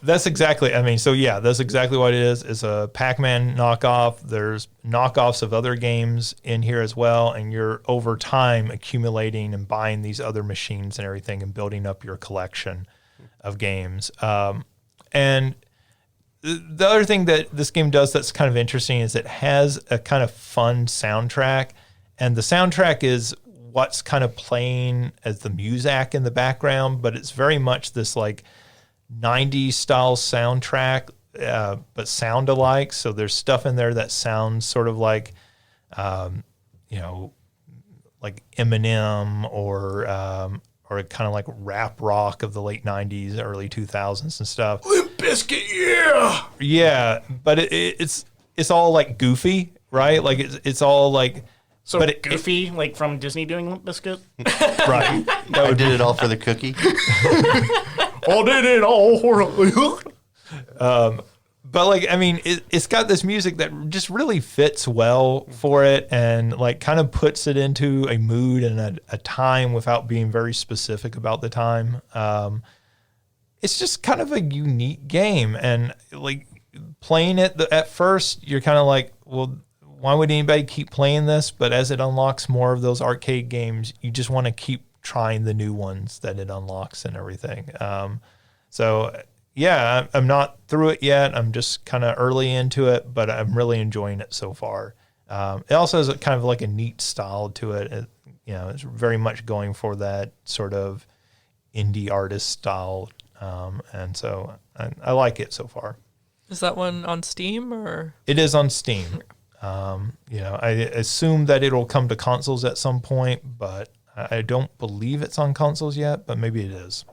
A: That's exactly, that's exactly what it is. It's a Pac-Man knockoff. There's knockoffs of other games in here as well, and you're over time accumulating and buying these other machines and everything and building up your collection of games. And the other thing that this game does that's kind of interesting is it has a kind of fun soundtrack, and the soundtrack is what's kind of playing as the muzak in the background, but it's very much this like 90s style soundtrack, but sound alike. So there's stuff in there that sounds sort of like, like Eminem or kind of like rap rock of the late 90s, early 2000s and stuff.
D: Limp Bizkit, yeah.
A: Yeah, but it's all like goofy, right? Like it's all like,
D: So
A: but
D: Goofy, like from Disney doing Limp Bizkit?
A: right.
C: I did it all for the cookie.
D: Oh, did it all for
A: But like, it's got this music that just really fits well for it, and like kind of puts it into a mood and a time without being very specific about the time. It's just kind of a unique game, and like playing it at first, you're kind of like, well, why would anybody keep playing this? But as it unlocks more of those arcade games, you just want to keep trying the new ones that it unlocks and everything. Yeah, I'm not through it yet. I'm just kind of early into it, but I'm really enjoying it so far. It also has kind of like a neat style to it. It's very much going for that sort of indie artist style, and so I like it so far.
B: Is that one on Steam or?
A: It is on Steam. I assume that it'll come to consoles at some point, but I don't believe it's on consoles yet, but maybe it is.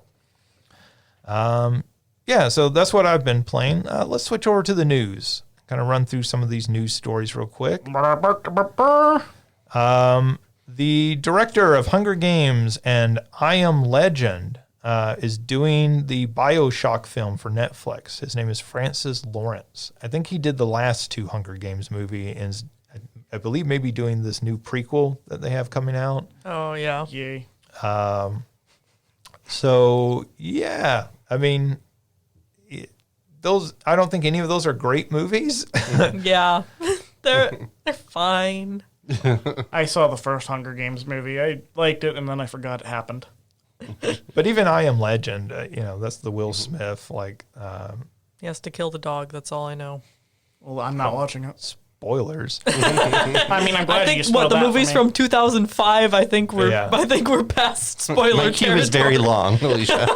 A: Yeah, so that's what I've been playing. Let's switch over to the news. Kind of run through some of these news stories real quick. The director of Hunger Games and I Am Legend is doing the Bioshock film for Netflix. His name is Francis Lawrence. I think he did the last two Hunger Games movie, and I believe maybe doing this new prequel that they have coming out.
B: Oh, yeah.
D: Yay.
A: So, yeah. I mean, those. I don't think any of those are great movies.
B: Yeah, they're fine.
D: I saw the first Hunger Games movie. I liked it, and then I forgot it happened.
A: But even I Am Legend, that's the Will Smith,
B: He has to kill the dog. That's all I know.
D: Well, I'm not watching it.
A: spoilers.
D: I mean, I'm glad
B: I think
D: you spoiled
B: the
D: that
B: movies
D: for me.
B: from 2005. I think we're past spoiler
C: My queue was very long, Alicia.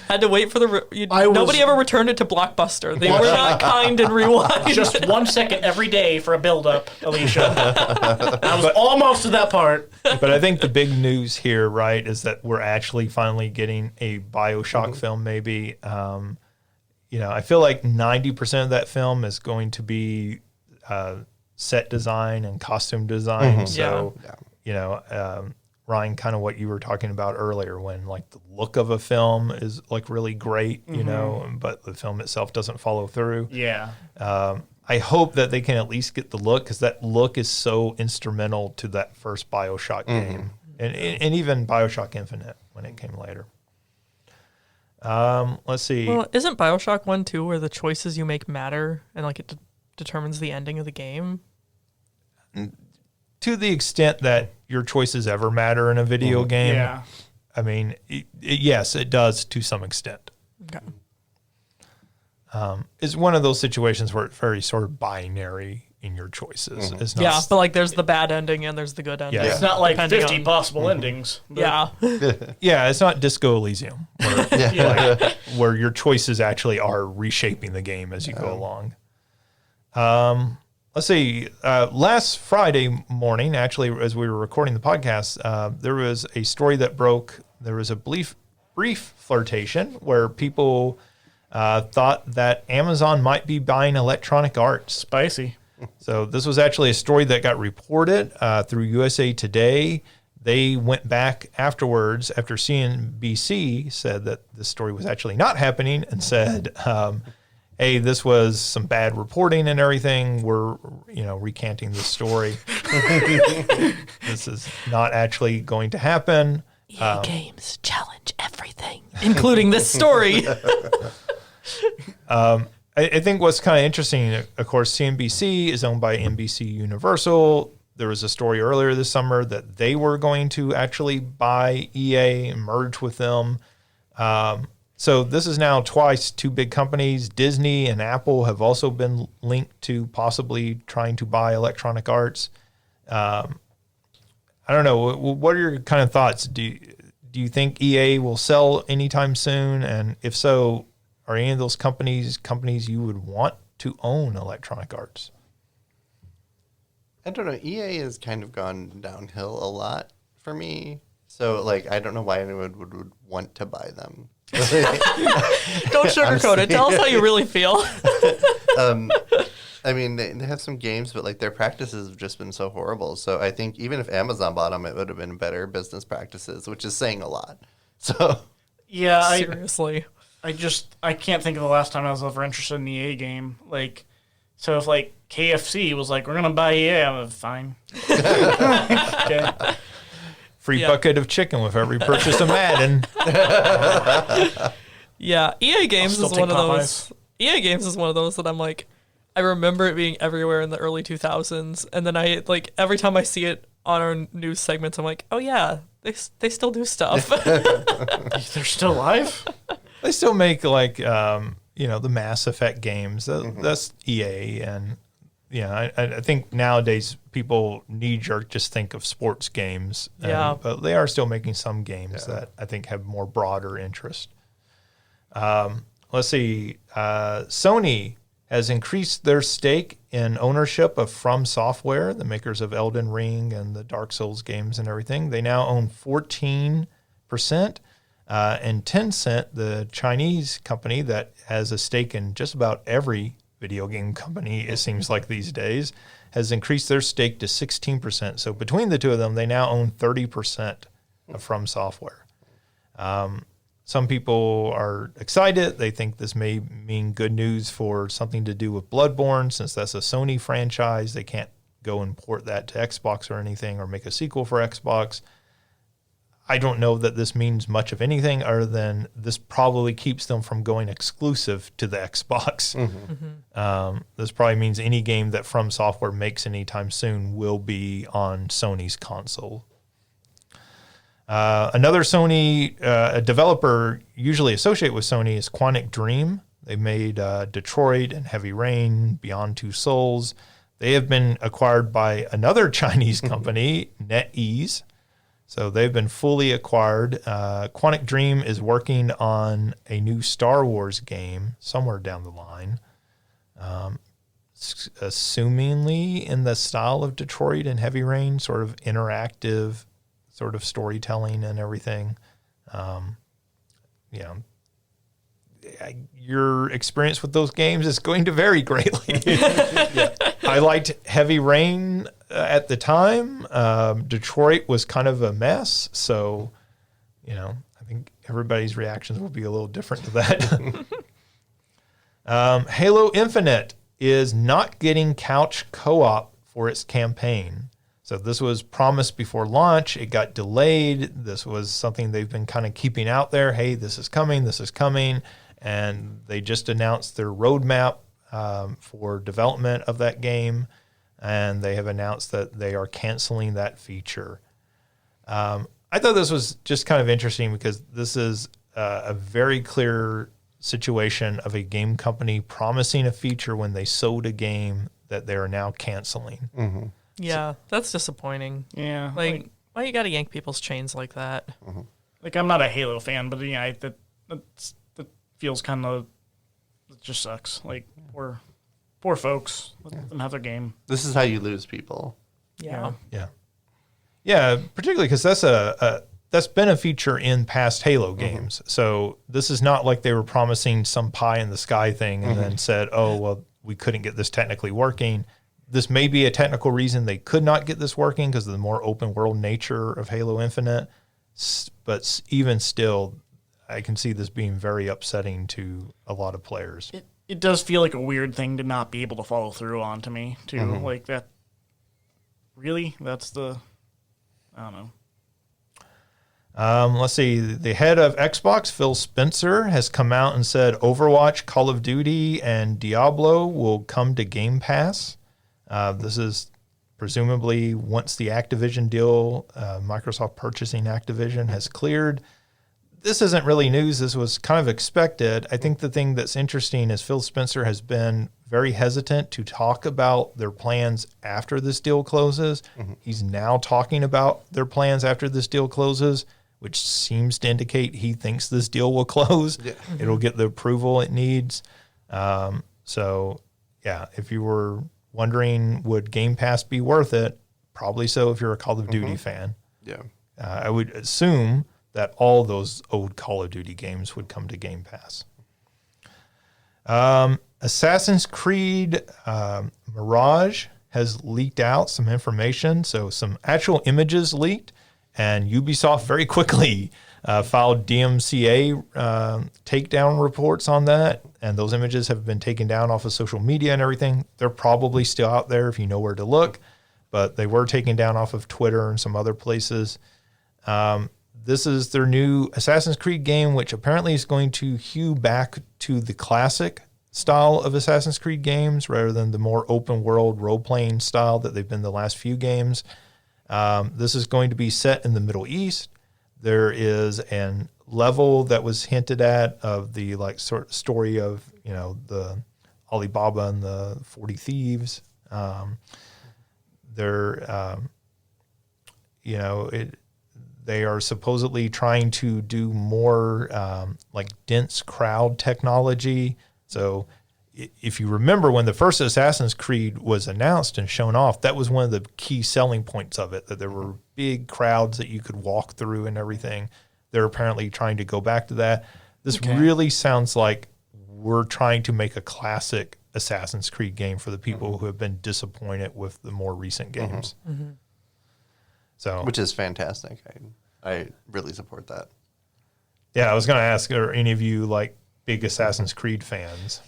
B: Had to wait for nobody ever returned it to Blockbuster. They were not kind and rewind.
D: Just 1 second every day for a build-up, Alicia. I was almost to that part.
A: But I think the big news here, right, is that we're actually finally getting a Bioshock film, maybe. I feel like 90% of that film is going to be set design and costume design. So, Ryan, kind of what you were talking about earlier, when like the look of a film is like really great, but the film itself doesn't follow through.
D: Yeah.
A: I hope that they can at least get the look, because that look is so instrumental to that first Bioshock game, and even Bioshock Infinite when it came later. Let's see.
B: Well, isn't Bioshock 1 too, where the choices you make matter and like it determines the ending of the game?
A: To the extent that your choices ever matter in a video game,
D: Yeah.
A: I mean, yes, it does to some extent.
B: Okay.
A: It's one of those situations where it's very sort of binary in your choices. It's not,
B: Yeah, but like there's the bad ending and there's the good ending.
A: Yeah.
D: It's not like
B: Depending
D: 50
B: on-
D: possible endings. but-
B: Yeah.
A: yeah, it's not Disco Elysium, where your choices actually are reshaping the game as you go along. Let's see. Last Friday morning, actually, as we were recording the podcast, there was a story that broke. There was a brief flirtation where people thought that Amazon might be buying Electronic Arts.
D: Spicy.
A: So this was actually a story that got reported through USA Today. They went back afterwards after CNBC said that this story was actually not happening and said, hey, this was some bad reporting and everything. We're, recanting this story. This is not actually going to happen.
B: EA Games challenge everything, including this story.
A: I think what's kind of interesting, of course, CNBC is owned by NBC Universal. There was a story earlier this summer that they were going to actually buy EA and merge with them. So this is now twice two big companies. Disney and Apple have also been linked to possibly trying to buy Electronic Arts. I don't know. What are your kind of thoughts? Do you think EA will sell anytime soon? And if so, are any of those companies you would want to own Electronic Arts?
C: I don't know. EA has kind of gone downhill a lot for me. So, I don't know why anyone would want to buy them.
B: Don't sugarcoat it. Tell us how you really feel.
C: I mean, they have some games, but their practices have just been so horrible. So I think even if Amazon bought them, it would have been better business practices, which is saying a lot. So
D: Yeah,
B: Seriously.
D: I can't think of the last time I was ever interested in an EA game. So if KFC was we're gonna buy EA, I'm fine. Okay.
A: Free bucket of chicken with every purchase of Madden.
B: Yeah, EA Games
D: still
B: is
D: take
B: one of
D: Popeyes.
B: those. EA Games is one of those that I'm I remember it being everywhere in the early 2000s, and then I every time I see it on our news segments, I'm like, oh yeah, they still do stuff.
D: They're still alive?
A: They still make the Mass Effect games. That's EA, and I think nowadays people knee-jerk just think of sports games. But they are still making some games that I think have more broader interest. Let's see. Sony has increased their stake in ownership of From Software, the makers of Elden Ring and the Dark Souls games and everything. They now own 14%. And Tencent, the Chinese company that has a stake in just about every video game company, it seems like these days, has increased their stake to 16%. So between the two of them, they now own 30% of From Software. Some people are excited. They think this may mean good news for something to do with Bloodborne, since that's a Sony franchise. They can't go and port that to Xbox or anything or make a sequel for Xbox. I don't know that this means much of anything other than this probably keeps them from going exclusive to the Xbox. This probably means any game that From Software makes anytime soon will be on Sony's console. Another Sony a developer usually associated with Sony is Quantic Dream. They made Detroit and Heavy Rain, Beyond Two Souls. They have been acquired by another Chinese company, NetEase. So they've been fully acquired. Quantic Dream is working on a new Star Wars game somewhere down the line, assumingly in the style of Detroit and Heavy Rain, sort of interactive, sort of storytelling and everything. Your experience with those games is going to vary greatly. I liked Heavy Rain at the time. Detroit was kind of a mess, so I think everybody's reactions will be a little different to that. Halo Infinite is not getting couch co-op for its campaign. So this was promised before launch. It got delayed. This was something they've been kind of keeping out there. Hey, this is coming. And they just announced their roadmap for development of that game, and they have announced that they are canceling that feature. I thought this was just kind of interesting because this is a very clear situation of a game company promising a feature when they sold a game that they are now canceling.
C: Mm-hmm.
B: Yeah, that's disappointing.
D: Yeah.
B: Like, why you got to yank people's chains like that?
C: Mm-hmm.
D: Like, I'm not a Halo fan, but that feels kind of, it just sucks. Like, poor folks. Let them have their game.
C: This is how you lose people.
B: Yeah.
A: Yeah, particularly because that's been a feature in past Halo games. So this is not like they were promising some pie in the sky thing and then said, oh, well, we couldn't get this technically working. This may be a technical reason they could not get this working because of the more open world nature of Halo Infinite. But even still, I can see this being very upsetting to a lot of players.
D: It does feel like a weird thing to not be able to follow through on to me, too. Like that. Really? That's the, I don't know.
A: Let's see. The head of Xbox, Phil Spencer, has come out and said Overwatch, Call of Duty, and Diablo will come to Game Pass. This is presumably once the Activision deal, Microsoft purchasing Activision, has cleared. This isn't really news. This was kind of expected. I think the thing that's interesting is Phil Spencer has been very hesitant to talk about their plans after this deal closes. He's now talking about their plans after this deal closes, which seems to indicate he thinks this deal will close. Yeah. It'll get the approval it needs. So, if you were wondering, would Game Pass be worth it? Probably so if you're a Call of Duty fan.
C: Yeah.
A: I would assume that all those old Call of Duty games would come to Game Pass. Assassin's Creed Mirage has leaked out some information, so some actual images leaked, and Ubisoft very quickly filed DMCA takedown reports on that, and those images have been taken down off of social media and everything. They're probably still out there if you know where to look, but they were taken down off of Twitter and some other places. This is their new Assassin's Creed game, which apparently is going to hew back to the classic style of Assassin's Creed games rather than the more open world role-playing style that they've been the last few games. This is going to be set in the Middle East. There is an level that was hinted at of the sort of story of, the Alibaba and the 40 Thieves. They are supposedly trying to do more dense crowd technology. So if you remember when the first Assassin's Creed was announced and shown off, that was one of the key selling points of it, that there were big crowds that you could walk through and everything. They're apparently trying to go back to that. This really sounds like we're trying to make a classic Assassin's Creed game for the people who have been disappointed with the more recent games. So,
C: which is fantastic. I really support that.
A: Yeah, I was going to ask, are any of you big Assassin's Creed fans?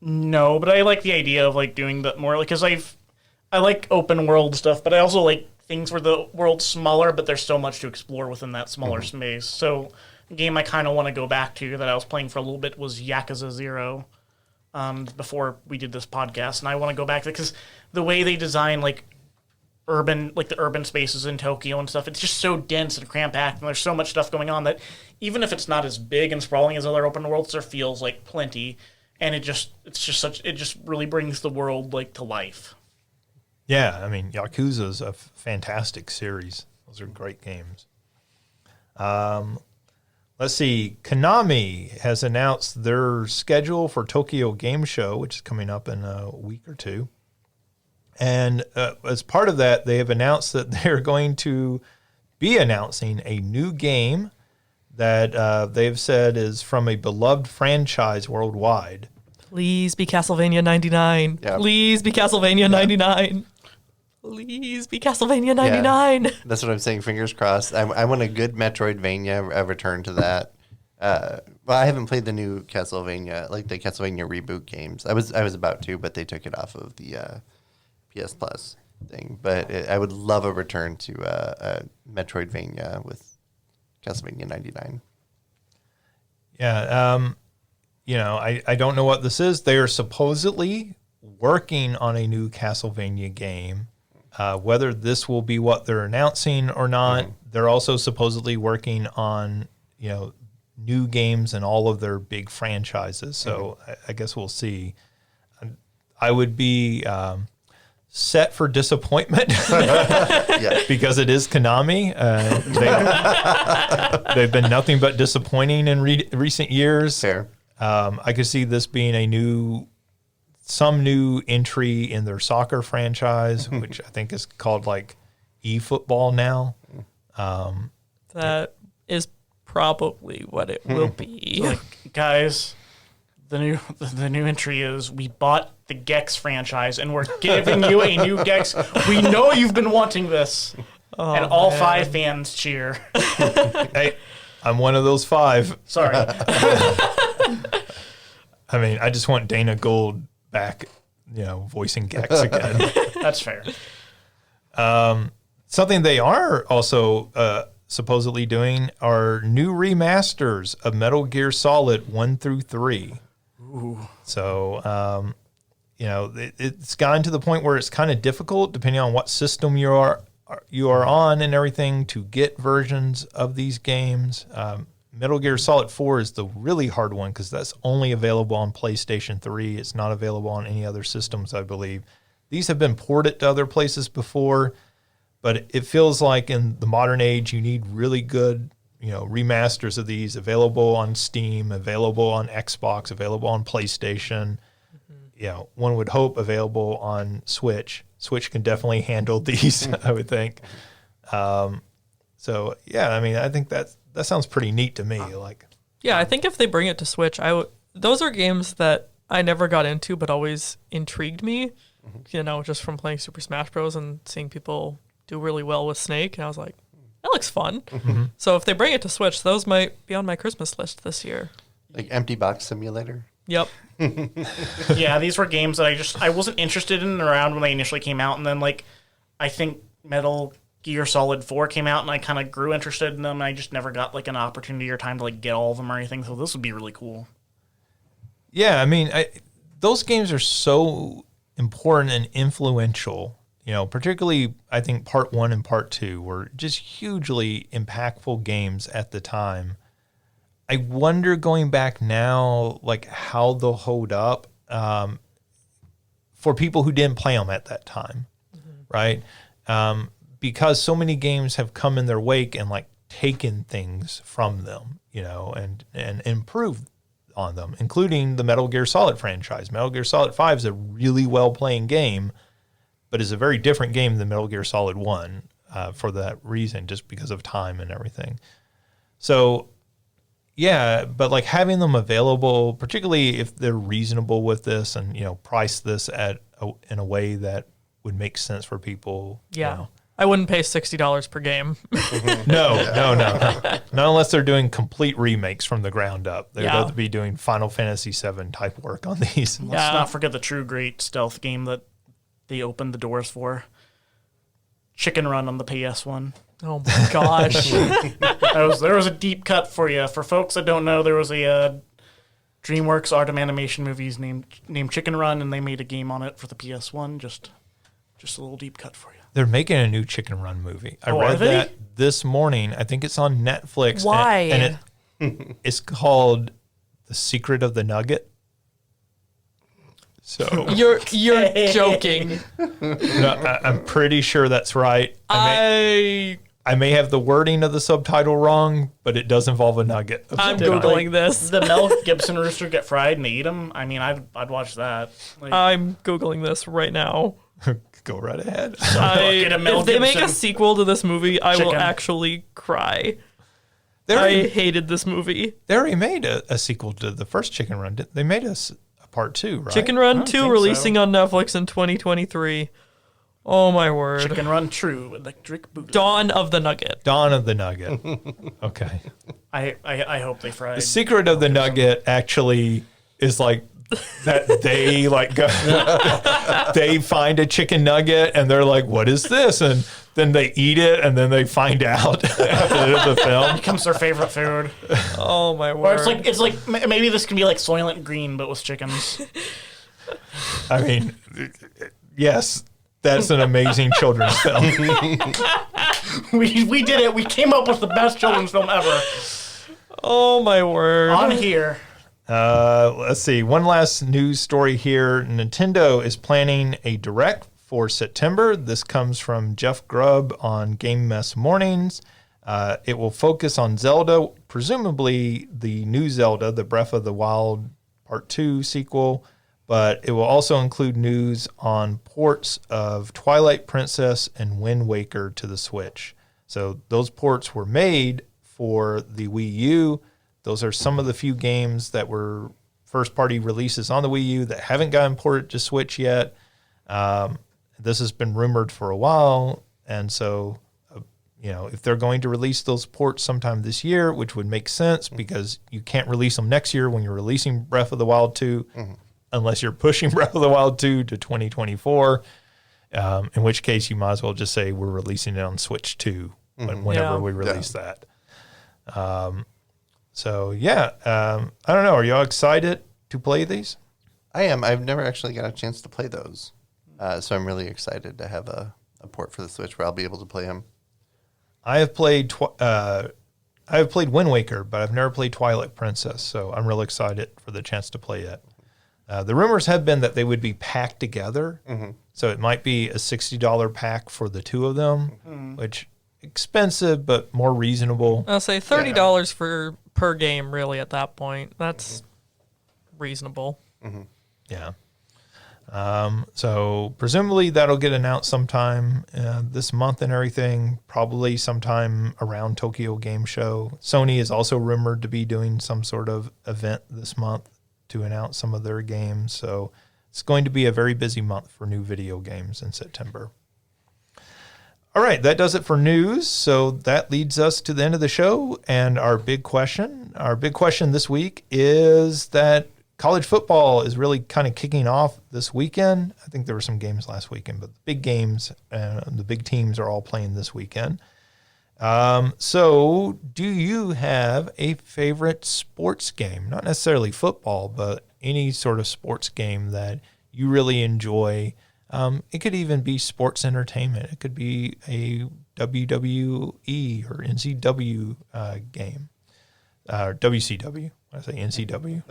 D: No, but I like the idea of doing that more, because I like open world stuff, but I also like things where the world's smaller, but there's so much to explore within that smaller space. So a game I kind of want to go back to that I was playing for a little bit was Yakuza 0 before we did this podcast. And I want to go back to it because the way they design the urban spaces in Tokyo and stuff, it's just so dense and cramped-packed, and there's so much stuff going on that even if it's not as big and sprawling as other open worlds, there feels like plenty. And it just really brings the world to life.
A: Yeah, I mean, Yakuza is a fantastic series. Those are great games. Let's see. Konami has announced their schedule for Tokyo Game Show, which is coming up in a week or two. And as part of that, they have announced that they're going to be announcing a new game that they've said is from a beloved franchise worldwide.
B: Please be Castlevania 99.
C: Yeah.
B: Please be Castlevania 99. Please be Castlevania 99.
C: Yeah, that's what I'm saying. Fingers crossed. I want a good Metroidvania, a return to that. Well, I haven't played the new Castlevania, the Castlevania reboot games. I was about to, but they took it off of the PS Plus thing. But I would love a return to a Metroidvania with Castlevania 99.
A: Yeah, I don't know what this is. They are supposedly working on a new Castlevania game. Whether this will be what they're announcing or not, they're also supposedly working on, new games in all of their big franchises. So I guess we'll see. I would be set for disappointment because it is Konami. They've been nothing but disappointing in recent years.
C: Fair.
A: I could see this being some new entry in their soccer franchise, which I think is called eFootball now.
B: That is probably what it will be.
D: Guys, the new entry is we bought the Gex franchise and we're giving you a new Gex. We know you've been wanting this. And all 5 fans cheer.
A: Hey, I'm one of those 5.
D: Sorry.
A: I mean, I just want Dana Gould back, voicing Gex again.
D: That's fair.
A: Something they are also supposedly doing are new remasters of Metal Gear Solid 1 through 3.
D: Ooh.
A: So, it's gotten to the point where it's kind of difficult, depending on what system you are on and everything, to get versions of these games. Metal Gear Solid 4 is the really hard one because that's only available on PlayStation 3. It's not available on any other systems, I believe. These have been ported to other places before, but it feels like in the modern age you need really good, remasters of these available on Steam, available on Xbox, available on PlayStation. One would hope available on Switch. Switch can definitely handle these, I would think. So, yeah, I mean, I think that sounds pretty neat to me.
B: Yeah, I think if they bring it to Switch, those are games that I never got into but always intrigued me, just from playing Super Smash Bros. And seeing people do really well with Snake. And I was like, that looks fun. So if they bring it to Switch, those might be on my Christmas list this year.
C: Empty Box Simulator?
B: Yep.
D: Yeah, these were games that I wasn't interested in around when they initially came out. And then, I think Metal Gear Solid 4 came out, and I kind of grew interested in them. And I just never got, an opportunity or time to, get all of them or anything. So this would be really cool.
A: Yeah, I mean, those games are so important and influential. Particularly, I think Part 1 and Part 2 were just hugely impactful games at the time. I wonder, going back now, how they'll hold up for people who didn't play them at that time, right? Because so many games have come in their wake and taken things from them, and improved on them, including the Metal Gear Solid franchise. Metal Gear Solid 5 is a really well-playing game, but is a very different game than Metal Gear Solid 1 for that reason, just because of time and everything. So, yeah, but having them available, particularly if they're reasonable with this and, price this in a way that would make sense for people.
B: Yeah. I wouldn't pay $60 per game.
A: No. Not unless they're doing complete remakes from the ground up. They'd have to be doing Final Fantasy VII type work on these.
D: Let's not forget the true great stealth game that they opened the doors for. Chicken Run on the PS1.
B: Oh my gosh.
D: There was a deep cut for you. For folks that don't know, there was a DreamWorks Art of Animation movies named Chicken Run, and they made a game on it for the PS1. Just a little deep cut for you.
A: They're making a new Chicken Run movie. I
D: Oh,
A: read
D: are they?
A: that this morning. I think it's on Netflix.
B: Why?
A: And it's called The Secret of the Nugget. So
B: You're joking.
A: no, I'm pretty sure that's right. I may have the wording of the subtitle wrong, but it does involve a nugget.
B: I'm
D: Did,
B: Googling this.
D: The Mel Gibson rooster get fried and they eat them? I mean, I'd watch that. Like,
B: I'm Googling this right now.
A: Go right ahead.
D: Get a Mel
B: If they make a
D: Gibson
B: sequel to this movie, I will
D: chicken.
B: actually cry.
A: They
B: I
A: already,
B: hated this movie.
A: they already made a sequel to the first Chicken Run. They made a part 2, right?
B: Chicken Run
D: don't
B: 2
D: think
B: releasing
D: so.
B: on Netflix in 2023. Oh my word.
D: Chicken Run True Electric Boogaloo.
B: Dawn of the Nugget.
A: Dawn of the Nugget. Okay.
D: I hope they fried.
A: The secret of the nugget actually is like that they like go, they find a chicken nugget and they're like, what is this? And then they eat it and then they find out at the end of the film.
D: becomes their favorite food.
B: Oh my
D: Or
B: word.
D: it's like maybe this can be like Soylent Green but with chickens.
A: I mean, yes, that's an amazing children's film.
D: we did it. We came up with the best children's film ever
B: Oh my word.
D: on here.
A: Let's see. One last news story here. Nintendo is planning a direct for September. This comes from Jeff Grubb on Game Mess Mornings. It will focus on Zelda, presumably the new Zelda, the Breath of the Wild Part 2 sequel, but it will also include news on ports of Twilight Princess and Wind Waker to the Switch. So those ports were made for the Wii U. Those are some of the few games that were first-party releases on the Wii U that haven't gotten ported to Switch yet. This has been rumored for a while, and so if they're going to release those ports sometime this year, which would make sense because you can't release them next year when you're releasing Breath of the Wild 2, unless you're pushing Breath of the Wild 2 to 2024, in which case you might as well just say we're releasing it on Switch 2 whenever we release that. I don't know. Are y'all excited to play these?
C: I am. I've never actually got a chance to play those. So I'm really excited to have a port for the Switch where I'll be able to play them.
A: I have played Wind Waker, but I've never played Twilight Princess, so I'm real excited for the chance to play it. The rumors have been that they would be packed together, so it might be a $60 pack for the two of them, which expensive but more reasonable.
B: I'll say $30 per game, really, at that point. That's reasonable.
A: Yeah. So presumably that'll get announced sometime this month and everything, probably sometime around Tokyo Game Show. Sony is also rumored to be doing some sort of event this month to announce some of their games. So it's going to be a very busy month for new video games in September. All right, that does it for news. So that leads us to the end of the show and our big question. Our big question this week is that college football is really kind of kicking off this weekend. I think there were some games last weekend, but the big games and the big teams are all playing this weekend. So do you have a favorite sports game? Not necessarily football, but any sort of sports game that you really enjoy. It could even be sports entertainment. It could be a WWE or NCW game. Or WCW. I say NCW.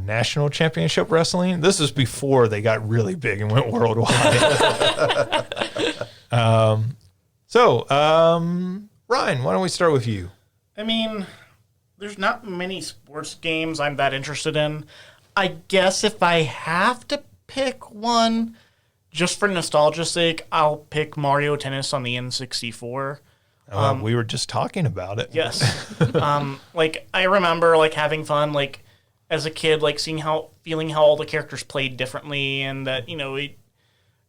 A: National Championship Wrestling. This is before they got really big and went worldwide. Ryan, why don't we start with you?
D: I mean, there's not many sports games I'm that interested in. I guess if I have to pick one, just for nostalgia's sake, I'll pick Mario Tennis on the N64.
A: We were just talking about it.
D: Yes. I remember having fun as a kid, feeling how all the characters played differently, and that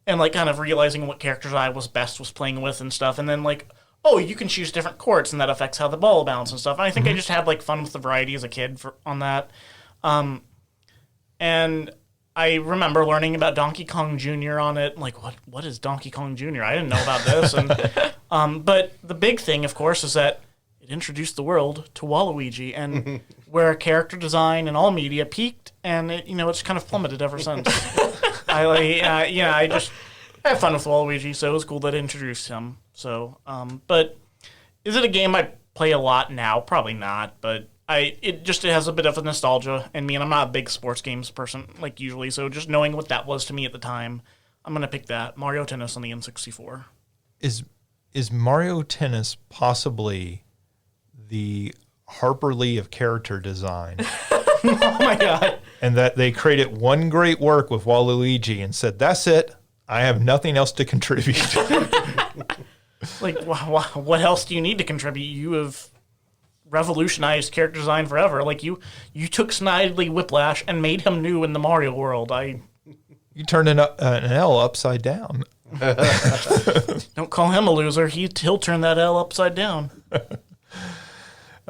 D: and kind of realizing what characters I was playing with and stuff, and then you can choose different courts and that affects how the ball bounces and stuff. And I think I just had fun with the variety as a kid on that. And I remember learning about Donkey Kong Jr. on it. Like, what is Donkey Kong Jr.? I didn't know about this. And but the big thing, of course, is that it introduced the world to Waluigi, and where character design and all media peaked, and it's kind of plummeted ever since. I just have fun with Waluigi, so it was cool that it introduced him. So, but is it a game I play a lot now? Probably not, but it has a bit of a nostalgia in me, and I'm not a big sports games person like usually, so just knowing what that was to me at the time, I'm going to pick that. Mario Tennis on the N64.
A: Is Mario Tennis possibly the Harper Lee of character design?
D: Oh my God.
A: And that they created one great work with Waluigi and said, that's it. I have nothing else to contribute.
D: Like, what else do you need to contribute? You have revolutionized character design forever. Like, you took Snidely Whiplash and made him new in the Mario world.
A: You turned an L upside down.
D: Don't call him a loser. He'll turn that L upside down.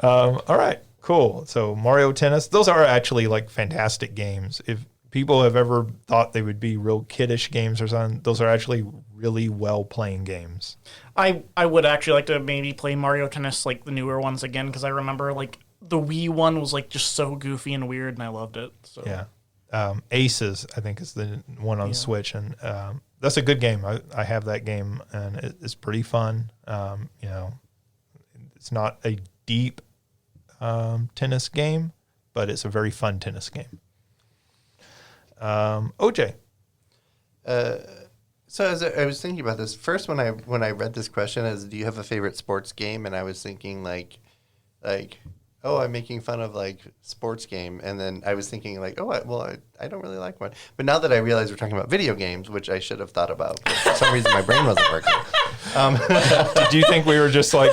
A: All right, cool. So Mario Tennis, those are actually like fantastic games. If people have ever thought they would be real kiddish games or something, those are actually really well-playing games.
D: I would actually like to maybe play Mario Tennis, like the newer ones again, because I remember like the Wii one was like just so goofy and weird, and I loved it. So.
A: Yeah. Aces, I think, is the one on Switch, and that's a good game. I have that game, and it's pretty fun. It's not a deep tennis game, but it's a very fun tennis game. OJ.
C: So as I was thinking about this first, when I read this question, as do you have a favorite sports game? And I was thinking like, oh, I'm making fun of like sports game, and then I was thinking like, I don't really like one. But now that I realize we're talking about video games, which I should have thought about, but for some reason my brain wasn't working.
A: Did you think we were just like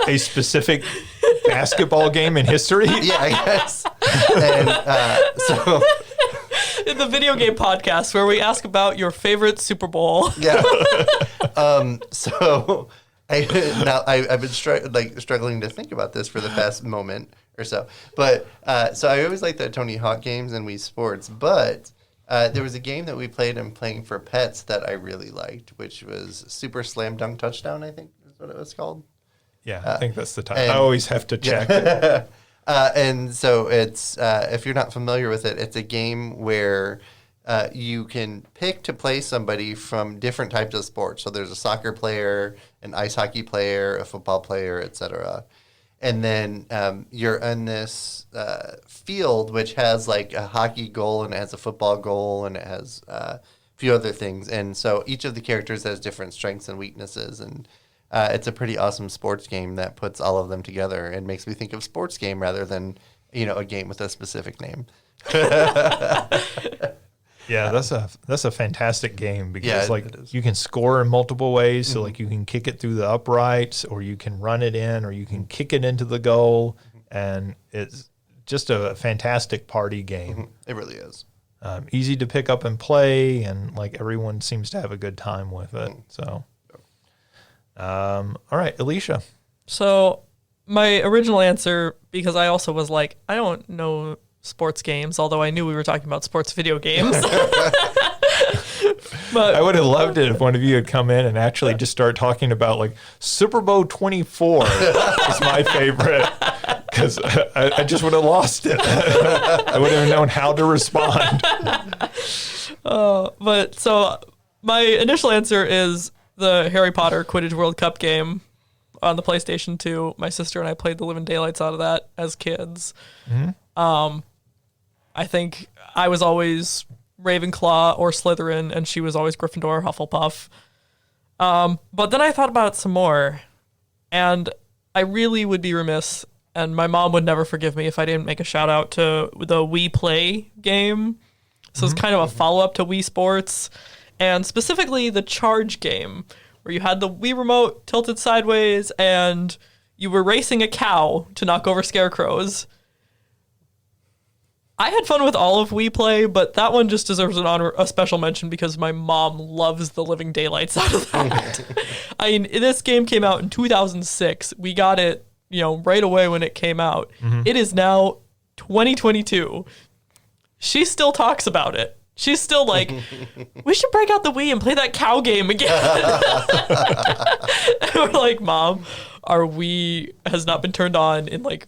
A: a specific basketball game in history?
C: Yeah, I guess. And so.
B: In the video game podcast where we ask about your favorite Super Bowl.
C: Yeah. So I've been struggling to think about this for the past moment or so. But so I always liked the Tony Hawk games and Wii Sports. But there was a game that we played in Playing for Pets that I really liked, which was Super Slam Dunk Touchdown, I think is what it was called.
A: Yeah, I think that's the title. I always have to check.
C: Yeah. And so it's, if you're not familiar with it, it's a game where you can pick to play somebody from different types of sports. So there's a soccer player, an ice hockey player, a football player, etc. And then you're in this field which has like a hockey goal, and it has a football goal, and it has a few other things. And so each of the characters has different strengths and weaknesses, and it's a pretty awesome sports game that puts all of them together and makes me think of sports game rather than, a game with a specific name.
A: Yeah, that's a fantastic game because
C: it
A: you can score in multiple ways. So like you can kick it through the uprights, or you can run it in, or you can kick it into the goal, and it's just a fantastic party game.
C: It really is.
A: Easy to pick up and play, and like everyone seems to have a good time with it. So. All right, Alicia.
B: So my original answer, because I also was like, I don't know sports games, although I knew we were talking about sports video games. But
A: I would have loved it if one of you had come in and actually just start talking about like Super Bowl 24 is my favorite, because I just would have lost it. I would have known how to respond.
B: But so my initial answer is the Harry Potter Quidditch World Cup game on the PlayStation 2. My sister and I played the living daylights out of that as kids. Mm-hmm. I think I was always Ravenclaw or Slytherin, and she was always Gryffindor or Hufflepuff. But then I thought about it some more, and I really would be remiss, and my mom would never forgive me if I didn't make a shout out to the Wii Play game. So it's kind of a follow-up to Wii Sports. And specifically the Charge game, where you had the Wii remote tilted sideways and you were racing a cow to knock over scarecrows. I had fun with all of Wii Play, but that one just deserves a special mention because my mom loves the living daylights out of that. I mean, this game came out in 2006. We got it, right away when it came out. Mm-hmm. It is now 2022. She still talks about it. She's still like, we should break out the Wii and play that cow game again. And we're like, Mom, our Wii has not been turned on in like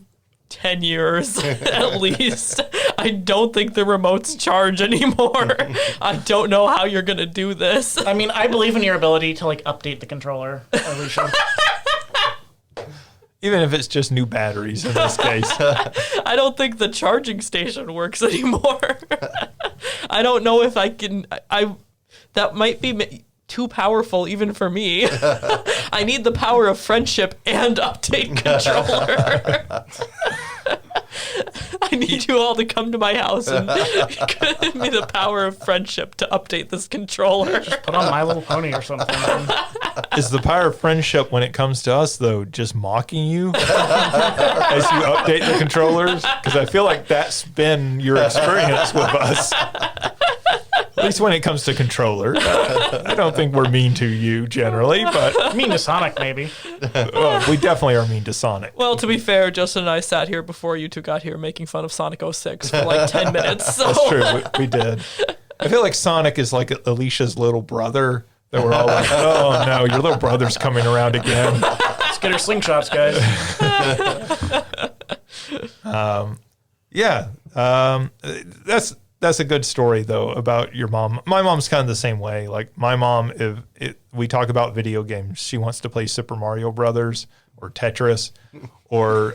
B: 10 years at least. I don't think the remotes charge anymore. I don't know how you're going to do this.
D: I mean, I believe in your ability to like update the controller, Alicia.
A: Even if it's just new batteries in this case.
B: I don't think the charging station works anymore. I don't know if I can. That might be too powerful even for me. I need the power of friendship and update controller. I need you all to come to my house and give me the power of friendship to update this controller.
D: Just put on My Little Pony or something.
A: Is the power of friendship when it comes to us, though, just mocking you as you update the controllers? Because I feel like that's been your experience with us. At least when it comes to controllers. I don't think we're mean to you generally, but
D: Mean to Sonic, maybe.
A: well, we definitely are mean to Sonic.
B: Well, to be fair, Justin and I sat here before you two got here making fun of Sonic 06 for like 10 minutes. So.
A: That's true. We did. I feel like Sonic is like Alicia's little brother. That we're all like, oh no, your little brother's coming around again.
D: Let's get her slingshots, guys.
A: That's a good story though about your mom. My mom's kind of the same way. Like my mom, if we talk about video games, she wants to play Super Mario Brothers or Tetris or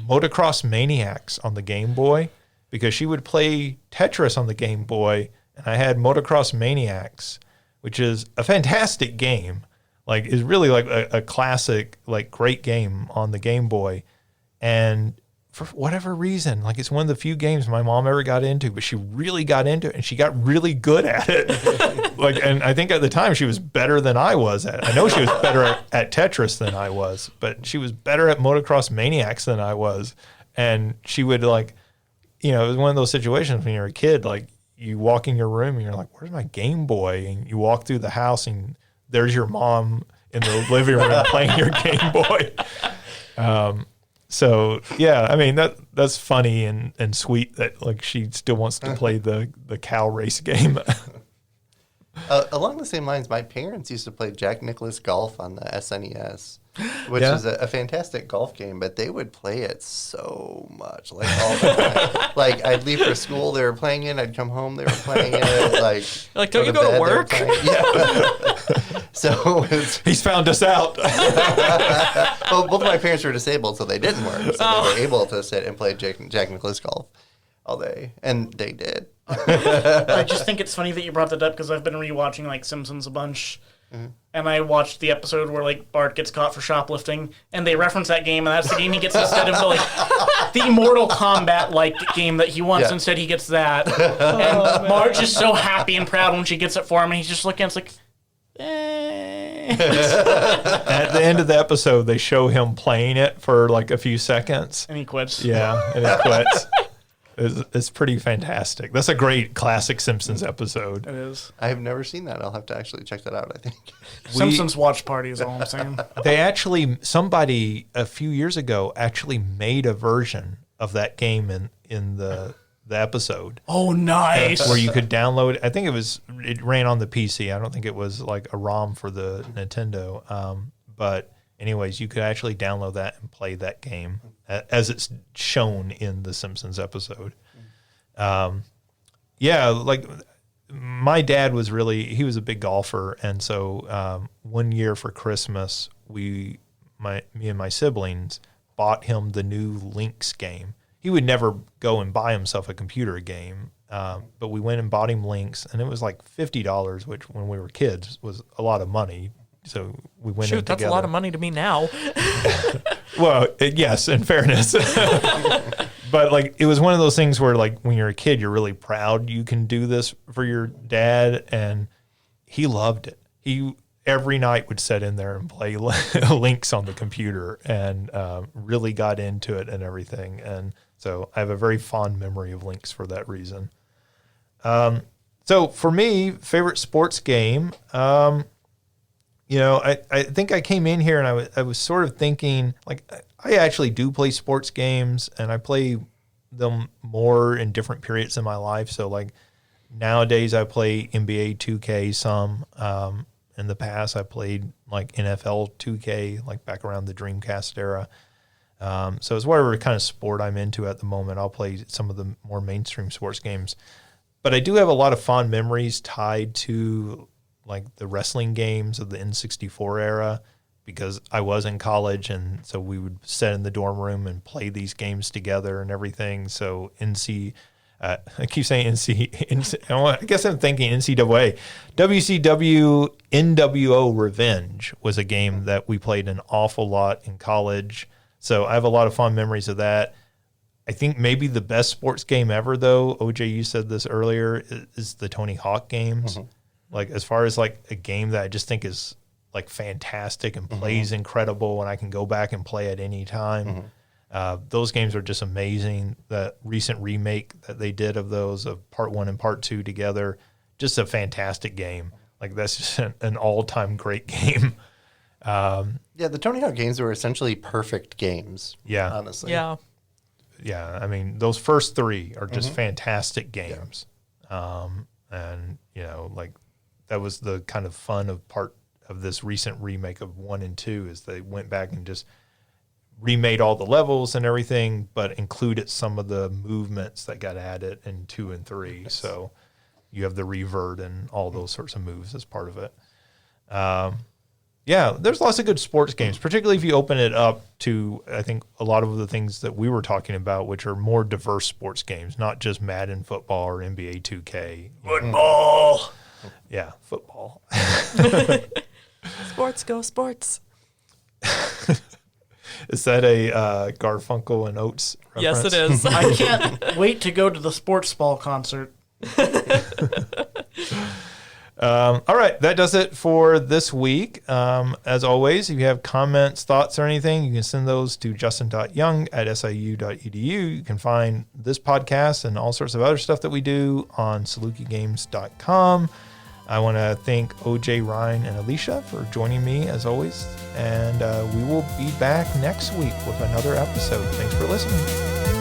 A: Motocross Maniacs on the Game Boy, because she would play Tetris on the Game Boy, and I had Motocross Maniacs, which is a fantastic game. Like, is really like a classic, like great game on the Game Boy. And for whatever reason, like it's one of the few games my mom ever got into, but she really got into it and she got really good at it. Like, and I think at the time she was better than I was at it. I know she was better at Tetris than I was, but she was better at Motocross Maniacs than I was. And she would like, you know, it was one of those situations when you're a kid, like, you walk in your room and you're like, where's my Game Boy? And you walk through the house and there's your mom in the living room playing your Game Boy. So yeah, I mean, that's funny and sweet that like she still wants to play the cow race game.
C: Along the same lines, my parents used to play Jack Nicklaus Golf on the SNES, which is a fantastic golf game, but they would play it so much, like all the time. Like, I'd leave for school, they were playing it, I'd come home, they were playing it. Like
B: don't you go to work?
C: Yeah. So
A: he's found us out.
C: well, both of my parents were disabled, so they didn't work. So they were able to sit and play Jack Nicklaus Golf all day, and they did.
D: I just think it's funny that you brought that up because I've been rewatching like Simpsons a bunch, and I watched the episode where like Bart gets caught for shoplifting, and they reference that game, and that's the game he gets instead of the Mortal Kombat like game that he wants.
C: Yeah.
D: Instead, he gets that, and Marge is so happy and proud when she gets it for him, and he's just looking, it's like.
A: At the end of the episode, they show him playing it for like a few seconds,
D: And he quits.
A: Yeah, and he quits. It's pretty fantastic. That's a great classic Simpsons episode.
D: It is.
C: I have never seen that. I'll have to actually check that out, I think.
D: Simpsons watch party is all I'm saying.
A: They actually, somebody a few years ago actually made a version of that game in the episode.
D: Oh, nice.
A: Where you could download, I think it ran on the PC. I don't think it was like a ROM for the Nintendo. But anyways, you could actually download that and play that game as it's shown in the Simpsons episode. Yeah, like my dad was he was a big golfer. And so one year for Christmas, me and my siblings bought him the new Lynx game. He would never go and buy himself a computer game, but we went and bought him Lynx, and it was like $50, which when we were kids was a lot of money. So we went in together.
B: That's a lot of money to me now.
A: Well, yes, in fairness. But like it was one of those things where like when you're a kid, you're really proud you can do this for your dad, and he loved it. He every night would sit in there and play Lynx on the computer, and really got into it and everything. And so I have a very fond memory of Lynx for that reason. So for me, favorite sports game, I think I came in here and I was sort of thinking, like, I actually do play sports games, and I play them more in different periods in my life. So, like, Nowadays, I play NBA 2K some. In the past, I played like NFL 2K, like back around the Dreamcast era. So it's whatever kind of sport I'm into at the moment. I'll play some of the more mainstream sports games. But I do have a lot of fond memories tied to like the wrestling games of the N64 era, because I was in college, and so we would sit in the dorm room and play these games together and everything. So I keep saying I guess I'm thinking NCAA. WCW NWO Revenge was a game that we played an awful lot in college. So I have a lot of fond memories of that. I think maybe the best sports game ever, though, OJ, you said this earlier, is the Tony Hawk games. Mm-hmm. Like, as far as like a game that I just think is like fantastic and plays incredible, and I can go back and play at any time. Those games are just amazing. The recent remake that they did of those, of Part 1 and Part 2 together, just a fantastic game. Like, that's just an all-time great game.
C: Yeah, the Tony Hawk games were essentially perfect games.
A: Yeah.
C: Honestly.
B: Yeah.
A: Yeah, I mean, those first three are just fantastic games. And, you know, like, that was the kind of fun of part of this recent remake of 1 and 2, is they went back and just remade all the levels and everything, but included some of the movements that got added in 2 and 3. Nice. So you have the revert and all those sorts of moves as part of it. Yeah, there's lots of good sports games, particularly if you open it up to, I think, a lot of the things that we were talking about, which are more diverse sports games, not just Madden football or NBA 2K.
D: Football.
A: Yeah, football.
B: Sports, go sports.
A: Is that a Garfunkel and Oates reference?
B: Yes, it is.
D: I can't wait to go to the sports ball concert.
A: All right, that does it for this week. As always, if you have comments, thoughts, or anything, you can send those to justin.young@siu.edu. You can find this podcast and all sorts of other stuff that we do on salukigames.com. I want to thank OJ, Ryan, and Alicia for joining me, as always. And we will be back next week with another episode. Thanks for listening.